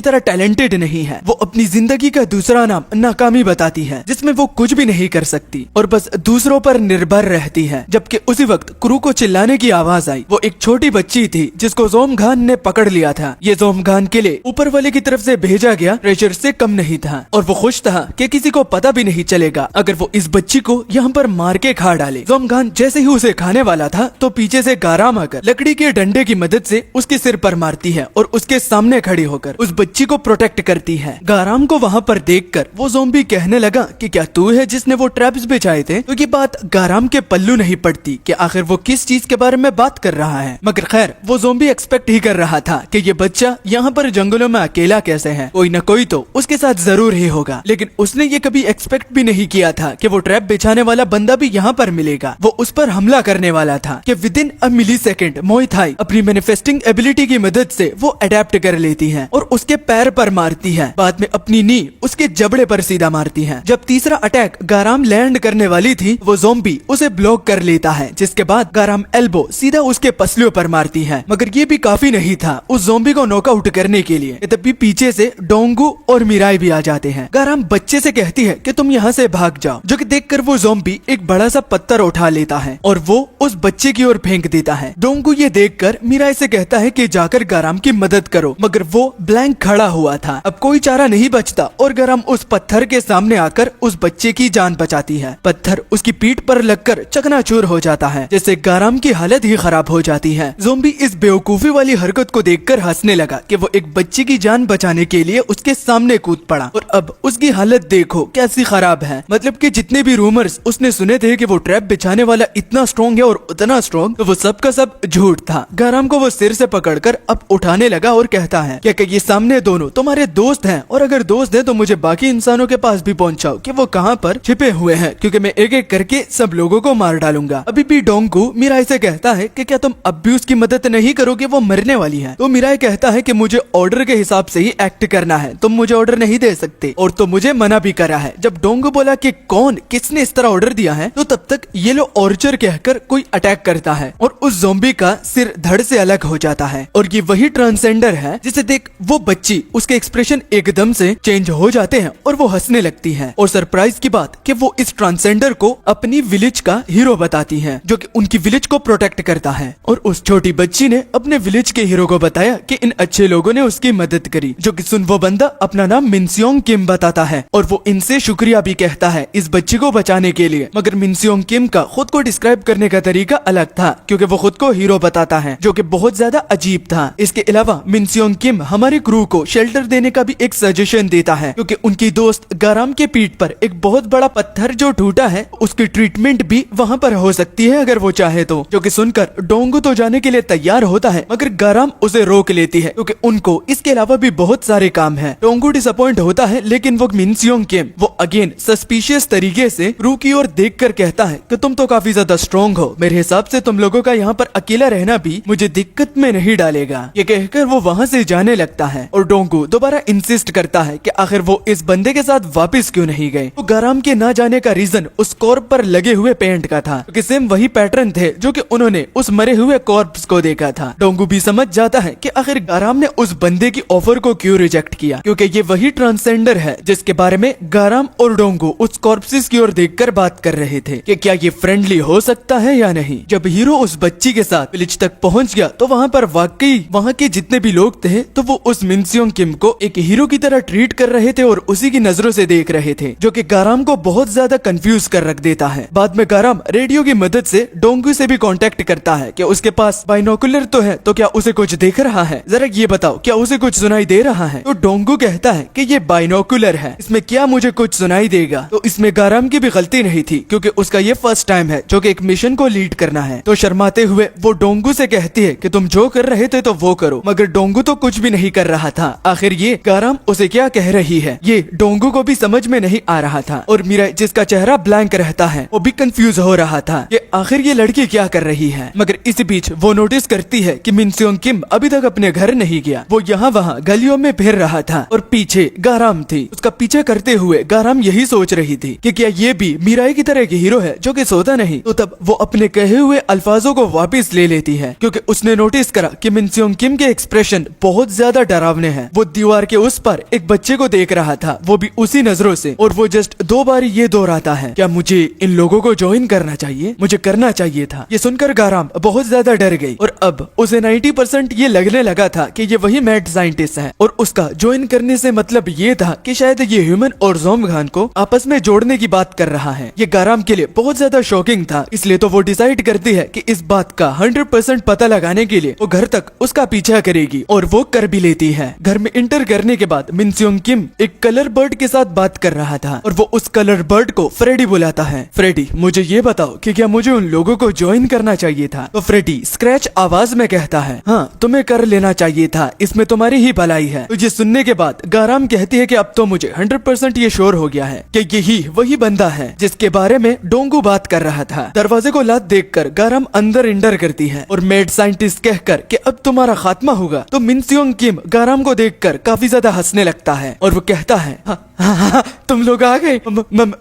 तरह टैलेंटेड नहीं है। वो अपनी जिंदगी का दूसरा नाम नाकामी बताती है, जिसमें वो कुछ भी नहीं कर सकती और बस दूसरों पर निर्भर रहती है। जबकि उसी वक्त क्रू को चिल्लाने की आवाज आई। वो एक छोटी बच्ची थी जिसको जोमगान ने पकड़ लिया था। ये जोमगान के लिए ऊपर वाले की तरफ से भेजा गया ट्रेजर से कम नहीं था और वो खुश था कि किसी को पता भी नहीं चलेगा अगर वो इस बच्ची को यहाँ पर मार के खा डाले। जोमगान जैसे ही उसे खाने वाला था तो पीछे से गाराम आकर लकड़ी के डंडे की मदद से उसके सिर पर मारती है और उसके सामने खड़ी होकर उस बच्ची को प्रोटेक्ट करती है। गाराम को वहाँ पर देखकर वो ज़ॉम्बी कहने लगा कि क्या तू है जिसने वो ट्रैप्स बिछाए थे? तो ये बात गाराम के पल्लू नहीं पड़ती कि आखिर वो किस चीज के बारे में बात कर रहा है। मगर खैर वो ज़ॉम्बी एक्सपेक्ट ही कर रहा था कि ये बच्चा यहाँ पर जंगलों में अकेला कैसे है, कोई न कोई तो उसके साथ जरूर ही होगा। लेकिन उसने ये कभी एक्सपेक्ट भी नहीं किया था कि वो ट्रैप बिछाने वाला बंदा भी यहाँ पर मिलेगा। वो उस पर हमला करने वाला था कि विदिन अ मिली सेकेंड मोई थाई अपनी मैनिफेस्टिंग एबिलिटी की मदद से वो अडेप्ट कर लेती है और उसके पैर पर मारती है। बाद में अपनी नी उसके जबड़े पर सीधा मारती है। जब तीसरा अटैक गाराम लैंड करने वाली थी वो वो ज़ॉम्बी उसे ब्लॉक कर लेता है, जिसके बाद गाराम एल्बो सीधा उसके पसलियों पर मारती है। मगर ये भी काफी नहीं था उस ज़ॉम्बी को नॉकआउट करने के लिए, तभी पीछे से डोंगू और मिराई भी आ जाते हैं। गाराम बच्चे से कहती है कि तुम यहाँ से भाग जाओ, जो कि देखकर वो ज़ॉम्बी एक बड़ा सा पत्थर उठा लेता है और वो उस बच्चे की ओर फेंक देता है। डोंगू ये देखकर मिराई से कहता है कि जाकर गाराम की मदद करो, मगर वो ब्लैंक खड़ा हुआ था। अब कोई चारा नहीं बचता और गाराम उस पत्थर के सामने आकर उस बच्चे की जान बचाती है। पत्थर उसकी पीठ पर लगकर चकनाचूर हो जाता है, जिससे गाराम की हालत ही खराब हो जाती है। ज़ॉम्बी इस बेवकूफी वाली हरकत को देखकर हंसने लगा कि वो एक बच्चे की जान बचाने के लिए उसके सामने कूद पड़ा, और अब उसकी हालत देखो कैसी खराब है। मतलब कि जितने भी रूमर्स उसने सुने थे कि वो ट्रैप बिछाने वाला इतना स्ट्रॉन्ग है और उतना स्ट्रॉन्ग, तो वो सब का सब झूठ था। गाराम को वो सिर से पकड़कर अब उठाने लगा और कहता है कि ये सामने दोनों तुम्हारे दोस्त हैं, और अगर दोस्त हैं तो मुझे बाकी इंसानों के पास भी पहुंचाओ कि वो कहाँ पर छिपे हुए हैं, क्योंकि मैं एक एक करके सब लोगों को मार डालूंगा। अभी भी डोंगू मिराई से कहता है कि क्या तुम अब भी उसकी मदद नहीं करोगे, वो मरने वाली है। तो मिराई कहता है कि मुझे ऑर्डर के हिसाब से ही एक्ट करना है, तुम मुझे ऑर्डर नहीं दे सकते, और तो मुझे मना भी करा है। जब डोंगू बोला कि कौन किसने इस तरह ऑर्डर दिया है, तो तब तक येलो ऑर्चर कहकर कोई अटैक करता है और उस ज़ॉम्बी का सिर धड़ से अलग हो जाता है। और ये वही ट्रांसेंडर है जिसे देख वो बच्ची उसके एक्सप्रेशन एकदम से चेंज हो जाते हैं और वो हंसने लगती है। और सरप्राइज की बात कि वो इस ट्रांसेंडर को अपनी विलेज का हीरो बताती है, जो कि उनकी विलेज को प्रोटेक्ट करता है। और उस छोटी बच्ची ने अपने विलेज के हीरो को बताया कि इन अच्छे लोगों ने उसकी मदद करी, जो कि सुन वो बंदा अपना नाम मिनसियोंग किम बताता है और वो इनसे शुक्रिया भी कहता है इस बच्ची को बचाने के लिए। मगर मिनसियोंग किम का खुद को डिस्क्राइब करने का तरीका अलग था, क्योंकि वो खुद को हीरो बताता है, जो कि बहुत ज्यादा अजीब था। इसके अलावा मिनसियोंग किम हमारे क्रू को शेल्टर देने का भी एक सजेशन देता है, क्योंकि उनकी दोस्त गाराम के पीठ पर एक बहुत बड़ा पत्थर जो टूटा है, उसकी ट्रीटमेंट भी वहाँ पर हो सकती है अगर वो चाहे तो। जो कि सुनकर डोंगू तो जाने के लिए तैयार होता है, मगर गाराम उसे रोक लेती है, क्योंकि उनको इसके अलावा भी बहुत सारे काम है। डोंगू डिसअपॉइंट होता है, लेकिन वो मिनसियोंग किम वो अगेन सस्पिशियस तरीके से क्रू की ओर देखकर कहता है कि तुम तो काफी ज्यादा स्ट्रॉन्ग हो, मेरे हिसाब से तुम लोगों का यहाँ पर अकेला रहना भी मुझे दिक्कत में नहीं डालेगा। ये कहकर वो वहाँ से जाने लगता है और डोंगू दोबारा इंसिस्ट करता है कि आखिर वो इस बंदे के साथ वापस क्यों नहीं गए। तो गाराम के ना जाने का रीजन उस कॉर्प पर लगे हुए पेंट का था, क्योंकि सेम वही पैटर्न थे जो कि उन्होंने उस मरे हुए कॉर्प्स को देखा था। डोंगू भी समझ जाता है कि आखिर गाराम ने उस बंदे की ऑफर को क्यों रिजेक्ट किया, क्योंकि ये वही ट्रांसेंडर है जिसके बारे में गाराम और डोंगू उस कॉर्प्सेस की ओर देखकर बात कर रहे थे कि क्या ये फ्रेंडली हो सकता है या नहीं। जब हीरो उस बच्ची के साथ विलेज तक पहुंच गया तो वहाँ पर वाकई वहाँ के जितने भी लोग थे तो वो उस मिनसियोंग किम को एक हीरो की तरह ट्रीट कर रहे थे और उसी की नजरों से देख रहे थे, जो कि गाराम को बहुत ज्यादा कंफ्यूज कर रख देता है। बाद में गाराम रेडियो की मदद से डोंगू से भी कांटेक्ट करता है कि उसके पास बाइनोकुलर तो है, तो क्या उसे कुछ देख रहा है, जरा ये बताओ क्या उसे कुछ सुनाई दे रहा है। तो डोंगू कहता है कि ये बाइनोकुलर है, इसमें क्या मुझे कुछ सुनाई देगा। तो इसमें गाराम की भी गलती नहीं थी, क्योंकि उसका ये फर्स्ट टाइम है जो कि एक मिशन को लीड करना है। तो शर्माते हुए वो डोंगू से कहती है कि तुम जो कर रहे थे तो वो करो, मगर डोंगू तो कुछ भी नहीं कर रहा था। आखिर ये गाराम उसे क्या कह रही है ये डोंगू को भी समझ में नहीं आ रहा था, और मीरा जिसका चेहरा ब्लैंक रहता है वो भी कंफ्यूज हो रहा था कि आखिर ये लड़की क्या कर रही है। मगर इसी बीच वो नोटिस करती है कि मिनसियोंग किम अभी तक अपने घर नहीं गया, वो यहाँ वहाँ गलियों में फिर रहा था और पीछे गाराम थी। उसका पीछे करते हुए गाराम यही सोच रही थी कि क्या ये भी मीराई की तरह की हीरो है जो कि सोता नहीं। तो तब वो अपने कहे हुए अल्फाजों को वापस ले लेती है, क्योंकि उसने नोटिस करा कि मिनसियोंग किम के एक्सप्रेशन बहुत ज्यादा डरावने हैं। वो दीवार के उस पर एक बच्चे को देख रहा था, वो भी उसी नजरों से, और वो जस्ट 2 बार ये दोहराता है क्या मुझे इन लोगों को ज्वाइन करना चाहिए, मुझे करना चाहिए था। ये सुनकर गाराम बहुत ज्यादा डर गई और अब उसे 90% ये लगने लगा था कि ये वही मैड साइंटिस्ट है, और उसका ज्वाइन करने से मतलब ये था कि शायद ये ह्यूमन और ज़ोम्बी को आपस में जोड़ने की बात कर रहा है। ये गाराम के लिए बहुत ज्यादा शॉकिंग था, इसलिए तो वो डिसाइड करती है कि इस बात का 100% पता लगाने के लिए वो घर तक उसका पीछा करेगी, और वो कर भी लेती है। घर में इंटर करने के बाद मिनसियोंग किम एक कलर बर्ड के साथ बात कर रहा था, और वो उस कलर बर्ड को फ्रेडी बुलाता है। फ्रेडी मुझे ये बताओ कि क्या मुझे उन लोगों को ज्वाइन करना चाहिए था। तो फ्रेडी स्क्रैच आवाज में कहता है हाँ तुम्हें कर लेना चाहिए था, इसमें तुम्हारी ही भलाई है। तो ये सुनने के बाद गाराम कहती है कि अब तो मुझे 100% ये श्योर हो गया है कि यही वही बंदा है जिसके बारे में डोंगू बात कर रहा था। दरवाजे को लात देखकर गाराम अंदर इंटर करती है और मेड साइंटिस्ट कहकर कि अब तुम्हारा खात्मा होगा। तो मिनसियोंग किम गाराम को देखकर काफी ज्यादा हंसने लगता है और वो कहता है हाँ, तुम लोग आ गए,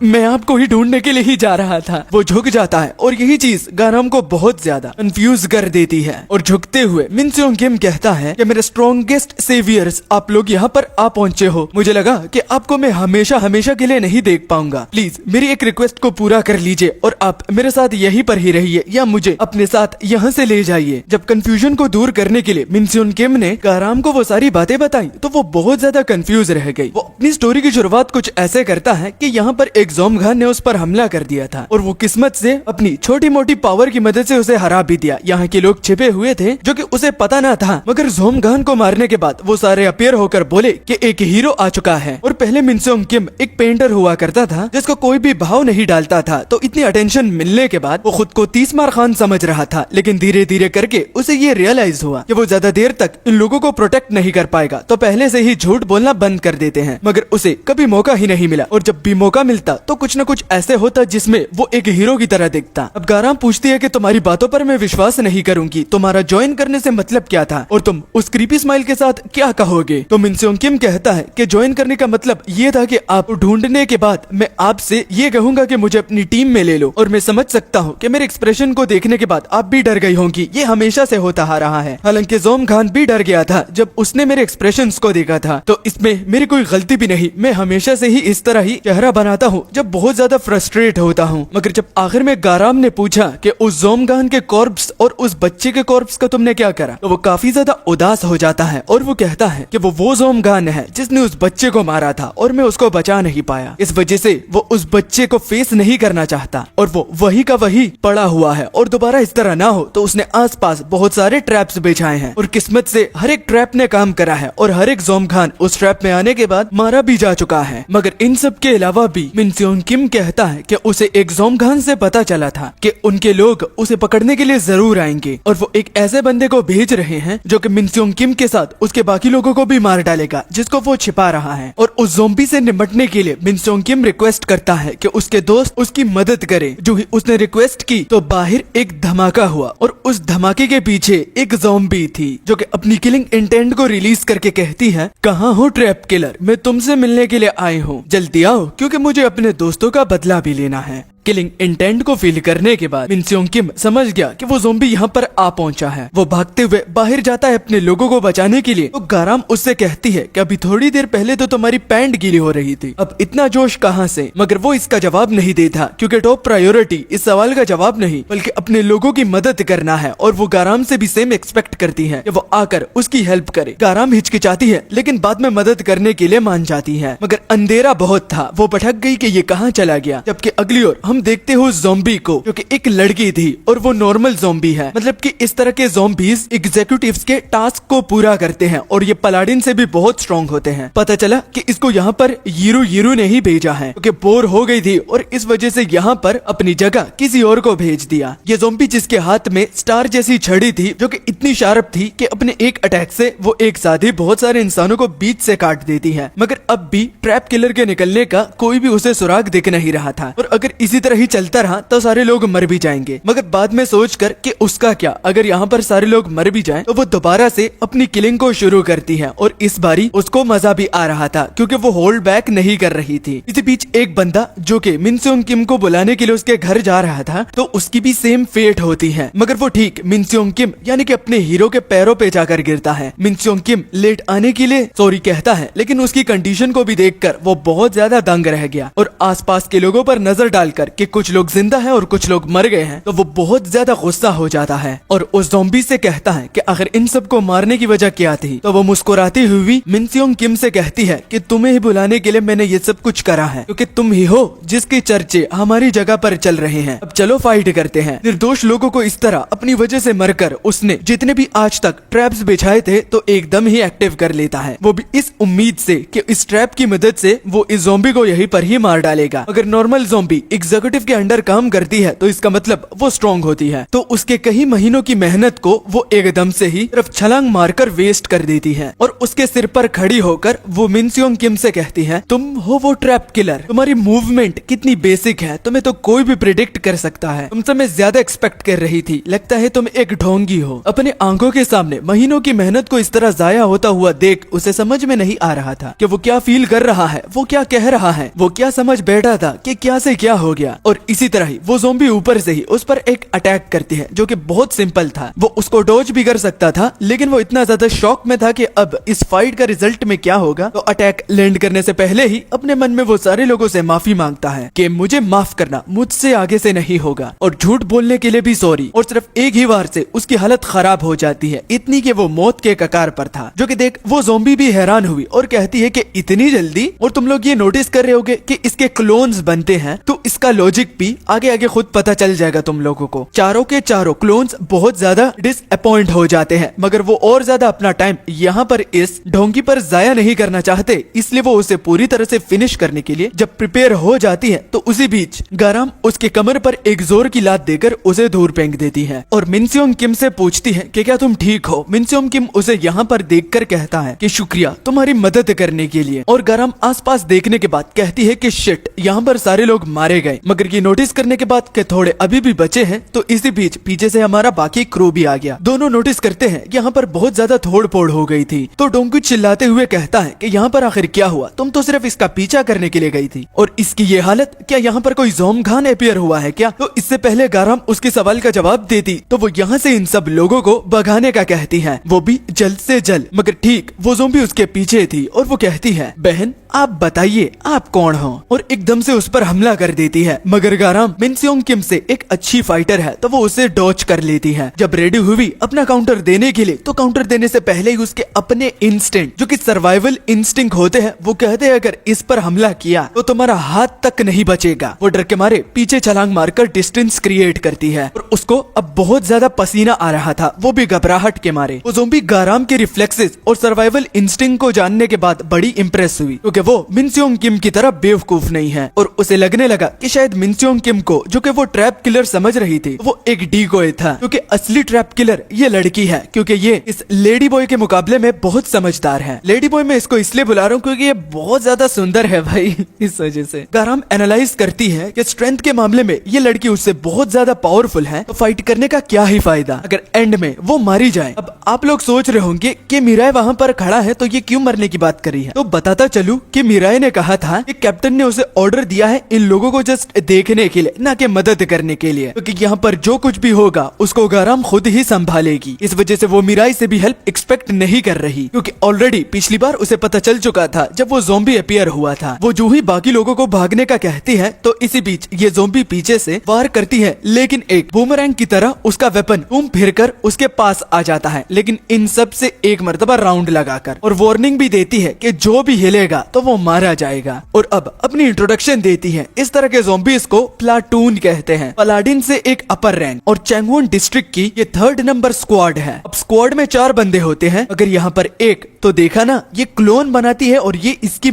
मैं आपको ही ढूंढने के लिए ही जा रहा था। वो झुक जाता है और यही चीज गाराम को बहुत ज्यादा कंफ्यूज कर देती है। और झुकते हुए मिन स्योंग किम कहता है कि मेरे स्ट्रॉन्गेस्ट सेवियर्स, आप लोग यहाँ पर आ पहुंचे हो। मुझे लगा कि आपको मैं हमेशा हमेशा के लिए नहीं देख पाऊंगा। प्लीज मेरी एक रिक्वेस्ट को पूरा कर लीजिए और आप मेरे साथ यहीं पर ही रहिए या मुझे अपने साथ यहाँ से ले जाइए। जब कंफ्यूजन को दूर करने के लिए मिन स्योंग किम ने गाराम को वो सारी बातें बताई तो वो बहुत ज्यादा कंफ्यूज रह गई। वो अपनी स्टोरी की शुरुआत कुछ ऐसे करता है कि यहाँ पर एक ज़ोमगान ने उस पर हमला कर दिया था और वो किस्मत से अपनी छोटी मोटी पावर की मदद से उसे हरा भी दिया। यहाँ के लोग छिपे हुए थे जो कि उसे पता ना था, मगर ज़ोमगान को मारने के बाद वो सारे अपीयर होकर बोले कि एक हीरो आ चुका है। और पहले मिन स्योंग किम एक पेंटर हुआ करता था जिसको कोई भी भाव नहीं डालता था, तो इतनी अटेंशन मिलने के बाद वो खुद को तीसमार खान समझ रहा था। लेकिन धीरे धीरे करके उसे ये रियलाइज हुआ कि वो ज्यादा देर तक इन लोगों को प्रोटेक्ट नहीं कर पाएगा, तो पहले से ही झूठ बोलना बंद कर देते हैं। मगर उसे कभी मौका ही नहीं मिला और जब भी मौका मिलता तो कुछ न कुछ ऐसे होता जिसमें वो एक हीरो की तरह दिखता। अब गाराम पूछती है कि तुम्हारी बातों पर मैं विश्वास नहीं करूंगी, तुम्हारा ज्वाइन करने से मतलब क्या था और तुम उस क्रीपी स्माइल के साथ क्या कहोगे। तो मिन स्योंग किम कहता है कि ज्वाइन करने का मतलब ये था कि आप ढूंढने के बाद मैं आपसे ये कहूंगा कि मुझे अपनी टीम में ले लो। और मैं समझ सकता हूँ कि मेरे एक्सप्रेशन को देखने के बाद आप भी डर गई होंगी, ये हमेशा से होता आ रहा है। हालांकि ज़ोमगान भी डर गया था जब उसने मेरे एक्सप्रेशंस को देखा था, तो इसमें मेरी कोई गलती भी नहीं। मैं हमेशा से ही इस तरह ही चेहरा बनाता हूँ जब बहुत ज्यादा फ्रस्ट्रेट होता हूँ। मगर जब आखिर में गाराम ने पूछा कि उस ज़ोमगान के कॉर्प्स और उस बच्चे के कॉर्प्स का तुमने क्या करा, तो वो काफी ज्यादा उदास हो जाता है और वो कहता है कि वो ज़ोमगान है जिसने उस बच्चे को मारा था और मैं उसको बचा नहीं पाया। इस वजह से वो उस बच्चे को फेस नहीं करना चाहता और वो वही का वही पड़ा हुआ है और दोबारा इस तरह ना हो तो उसने आसपास बहुत सारे ट्रैप्स बिछाए हैं और किस्मत से हर एक ट्रैप ने काम करा है और हर एक ज़ोमगान उस ट्रैप में आने के बाद मारा भी जा चुका है। मगर इन सब के अलावा भी मिन स्योंग किम कहता है कि उसे एक ज़ोमगान से पता चला था कि उनके लोग उसे पकड़ने के लिए जरूर आएंगे और वो एक ऐसे बंदे को भेज रहे हैं जो कि मिन स्योंग किम के साथ उसके बाकी लोगों को भी मार डालेगा जिसको वो छिपा रहा है। और उस ज़ोंबी से निपटने के लिए मिन स्योंग किम रिक्वेस्ट करता है कि उसके दोस्त उसकी मदद करे। जो ही उसने रिक्वेस्ट की तो बाहर एक धमाका हुआ और उस धमाके के पीछे एक ज़ोंबी थी जो कि अपनी किलिंग इंटेंट को रिलीज करके कहती है, कहाँ हो ट्रैप किलर, मैं तुमसे मिलने के लिए आई हूँ, जल्दी आओ क्योंकि मुझे अपने दोस्तों का बदला भी लेना है। किलिंग इंटेंट को फील करने के बाद मिन स्योंग किम समझ गया कि वो ज़ोंबी यहाँ पर आ पहुंचा है। वो भागते हुए बाहर जाता है अपने लोगों को बचाने के लिए। तो गाराम उससे कहती है कि अभी थोड़ी देर पहले तो तुम्हारी पैंट गीली हो रही थी, अब इतना जोश कहाँ से। मगर वो इसका जवाब नहीं देता क्योंकि टॉप प्रायोरिटी इस सवाल का जवाब नहीं बल्कि अपने लोगों की मदद करना है और वो गाराम से भी सेम एक्सपेक्ट करती है कि वो आकर उसकी हेल्प करे। गाराम हिचकिचाती है लेकिन बाद में मदद करने के लिए मान जाती है। मगर अंधेरा बहुत था, वो भटक गई कि ये कहाँ चला गया। जबकि अगली ओर हम देखते हो ज़ोंबी को जो कि एक लड़की थी और वो नॉर्मल ज़ोंबी है, मतलब कि इस तरह के ज़ोंबीज एग्जीक्यूटिव्स के टास्क को पूरा करते हैं और ये पलाडिन से भी बहुत स्ट्रॉन्ग होते हैं। पता चला कि इसको यहाँ पर यीरू ने ही भेजा है क्योंकि बोर हो गई थी और इस वजह से यहाँ पर अपनी जगह किसी और को भेज दिया। ये ज़ोंबी जिसके हाथ में स्टार जैसी छड़ी थी जो कि इतनी शार्प थी कि अपने एक अटैक से वो एक साथ ही बहुत सारे इंसानों को बीच से काट देती है। मगर अब भी ट्रैप किलर के निकलने का कोई भी उसे सुराग दिख नहीं रहा था और अगर इसी तरह ही चलता रहा तो सारे लोग मर भी जाएंगे। मगर बाद में सोचकर कि उसका क्या, अगर यहाँ पर सारे लोग मर भी जाएं तो वो दोबारा से अपनी किलिंग को शुरू करती है और इस बारी उसको मजा भी आ रहा था क्योंकि वो होल्ड बैक नहीं कर रही थी। इसी बीच एक बंदा जो कि मिन स्योंग किम को बुलाने के लिए उसके घर जा रहा था तो उसकी भी सेम फेट होती है, मगर वो ठीक मिन स्योंग किम यानी कि अपने हीरो के पैरों पे जाकर गिरता है। मिन स्योंग किम लेट आने के लिए सॉरी कहता है लेकिन उसकी कंडीशन को भी देखकर वो बहुत ज्यादा दंग रह गया और आसपास के लोगों पर नजर डालकर कि कुछ लोग जिंदा है और कुछ लोग मर गए हैं तो वो बहुत ज्यादा गुस्सा हो जाता है और उस ज़ोंबी से कहता है कि आखिर इन सबको मारने की वजह क्या थी। तो वो मुस्कुराती हुई मिन स्योंग किम से कहती है कि तुम्हें ही बुलाने के लिए मैंने ये सब कुछ करा है क्योंकि तुम ही हो जिसके चर्चे हमारी जगह पर चल रहे हैं। अब चलो फाइट करते हैं। निर्दोष लोगों को इस तरह अपनी वजह से मरकर उसने जितने भी आज तक ट्रैप्स बिछाए थे तो एकदम ही एक्टिव कर लेता है, वो भी इस उम्मीद से कि इस ट्रैप की मदद से वो इस ज़ोंबी को यहीं पर ही मार डालेगा। अगर नॉर्मल ज़ोंबी एग्जीक्यूटिव के अंडर काम करती है तो इसका मतलब वो स्ट्रॉन्ग होती है, तो उसके कई महीनों की मेहनत को वो एकदम से ही सिर्फ छलांग मारकर वेस्ट कर देती है और उसके सिर पर खड़ी होकर वो मिन स्योंग किम से कहती है, तुम हो वो ट्रैप किलर, तुम्हारी मूवमेंट कितनी बेसिक है, तुम्हें तो कोई भी प्रिडिक्ट कर सकता है, तुमसे मैं ज्यादा एक्सपेक्ट कर रही थी, लगता है तुम एक ढोंगी हो। अपने आंखों के सामने महीनों की मेहनत को इस तरह जाया होता हुआ देख उसे समझ में नहीं आ रहा था कि वो क्या फील कर रहा है, वो क्या कह रहा है, वो क्या समझ बैठा था कि क्या से क्या हो गया। दिया और इसी तरह ही वो ज़ॉम्बी ऊपर से ही उस पर एक अटैक करती है जो कि बहुत सिंपल था। वो उसको डॉज भी कर सकता था, लेकिन वो इतना ज्यादा शॉक में था कि अब इस फाइट का रिजल्ट में क्या होगा, तो अटैक लैंड करने से पहले ही अपने मन में वो सारे लोगों से माफी मांगता है कि मुझे माफ करना, मुझसे आगे से नहीं होगा, और झूठ बोलने के लिए भी सॉरी। और सिर्फ एक ही बार से उसकी हालत खराब हो जाती है, इतनी कि वो मौत के कगार पर था। जो कि देख वो ज़ॉम्बी भी हैरान हुई और कहती है कि इतनी जल्दी, और तुम लोग ये नोटिस कर रहे होगे कि इसके क्लोन्स बनते हैं, तो इसका लॉजिक भी आगे आगे खुद पता चल जाएगा तुम लोगों को। चारों के चारों क्लोन्स बहुत ज्यादा डिसअपॉइंट हो जाते हैं, मगर वो और ज्यादा अपना टाइम यहाँ पर इस ढोंगी पर जाया नहीं करना चाहते, इसलिए वो उसे पूरी तरह से फिनिश करने के लिए जब प्रिपेयर हो जाती है, तो उसी बीच गाराम उसके कमर पर एक जोर की लात देकर उसे दूर फेंक देती है और मिनसियोंग किम से पूछती है कि क्या तुम ठीक हो। मिनसियोंग किम उसे यहाँ पर देखकर कहता है कि शुक्रिया तुम्हारी मदद करने के लिए, और गाराम आसपास देखने के बाद कहती है कि शिट, यहाँ पर सारे लोग मारे गए, मगर ये नोटिस करने के बाद कि थोड़े अभी भी बचे हैं, तो इसी बीच पीछे से हमारा बाकी क्रू भी आ गया। दोनों नोटिस करते हैं कि यहाँ पर बहुत ज्यादा तोड़ फोड़ हो गई थी, तो डोंगू चिल्लाते हुए कहता है कि यहाँ पर आखिर क्या हुआ, तुम तो सिर्फ इसका पीछा करने के लिए गई थी, और इसकी ये हालत, क्या यहाँ पर कोई ज़ोमगान अपीयर हुआ है क्या? तो इससे पहले गाराम उसके सवाल का जवाब देती तो वो यहाँ से इन सब लोगों को भगाने का कहती है, वो भी जल्द से जल्द। मगर ठीक वो ज़ोंबी उसके पीछे थी और वो कहती है, बहन आप बताइए आप कौन हो, और एकदम से उस पर हमला कर देती है। मगर गाराम मिनसियोंग किम से एक अच्छी फाइटर है, तो वो उसे डॉच कर लेती है। जब रेडी हुई अपना काउंटर देने के लिए, तो काउंटर देने से पहले ही उसके अपने इंस्टिंक्ट, जो कि सर्वाइवल इंस्टिंक्ट होते हैं, वो कहते हैं अगर इस पर हमला किया तो तुम्हारा हाथ तक नहीं बचेगा। वो डर के मारे पीछे छलांग मारकर डिस्टेंस क्रिएट करती है और उसको अब बहुत ज्यादा पसीना आ रहा था, वो भी घबराहट के मारे। वो ज़ोंबी गाराम के रिफ्लेक्सेस और सर्वाइवल इंस्टिंक्ट को जानने के बाद बड़ी इंप्रेस हुई, क्योंकि वो मिनसियोंग किम की तरह बेवकूफ नहीं है, और उसे लगने लगा कि शायद मिनसियोंग किम को, जो कि वो ट्रैप किलर समझ रही थी, वो एक डीकोय था, क्योंकि असली ट्रैप किलर ये लड़की है, क्योंकि ये इस लेडी बॉय के मुकाबले में बहुत समझदार है। लेडी बॉय मैं इसको इसलिए बुला रहा हूँ क्योंकि ये बहुत ज्यादा सुंदर है भाई, इस वजह से। गाराम एनालाइज करती है कि स्ट्रेंथ के मामले में ये लड़की उससे बहुत ज्यादा पावरफुल है, तो फाइट करने का क्या ही फायदा अगर एंड में वो मारी जाए। अब आप लोग सोच रहे होंगे कि मिराय वहाँ पर खड़ा है तो ये क्यों मरने की बात करी है, तो बताता चलूं कि मिराय ने कहा था कि कैप्टन ने उसे ऑर्डर दिया है इन लोगों को जस्ट देखने के लिए, ना कि मदद करने के लिए, क्योंकि यहाँ पर जो कुछ भी होगा उसको गाराम खुद ही संभालेगी। इस वजह से वो मिराय से भी हेल्प एक्सपेक्ट नहीं कर रही, क्योंकि ऑलरेडी पिछली बार उसे पता चल चुका था जब वो ज़ोंबी अपीयर हुआ था। वो जो ही बाकी लोगों को भागने का कहती है, तो इसी बीच ये ज़ोंबी पीछे से वार करती है, लेकिन एक बूमरैंग की तरह उसका वेपन घूम फिरकर उसके पास आ जाता है, लेकिन इन सब से एक मर्तबा राउंड लगाकर, और वार्निंग भी देती है कि जो भी हिलेगा तो वो मारा जाएगा। और अब अपनी इंट्रोडक्शन देती है। इस तरह के ज़ोंबीज को प्लाटून कहते हैं। पलाडिन से एक अपर रैंक और चैंगवोन डिस्ट्रिक्ट की ये 3rd नंबर स्क्वाड है। अब स्क्वाड में 4 बंदे होते हैं, अगर यहाँ पर एक, तो देखा ना, ये क्लोन बनाती है और ये इसकी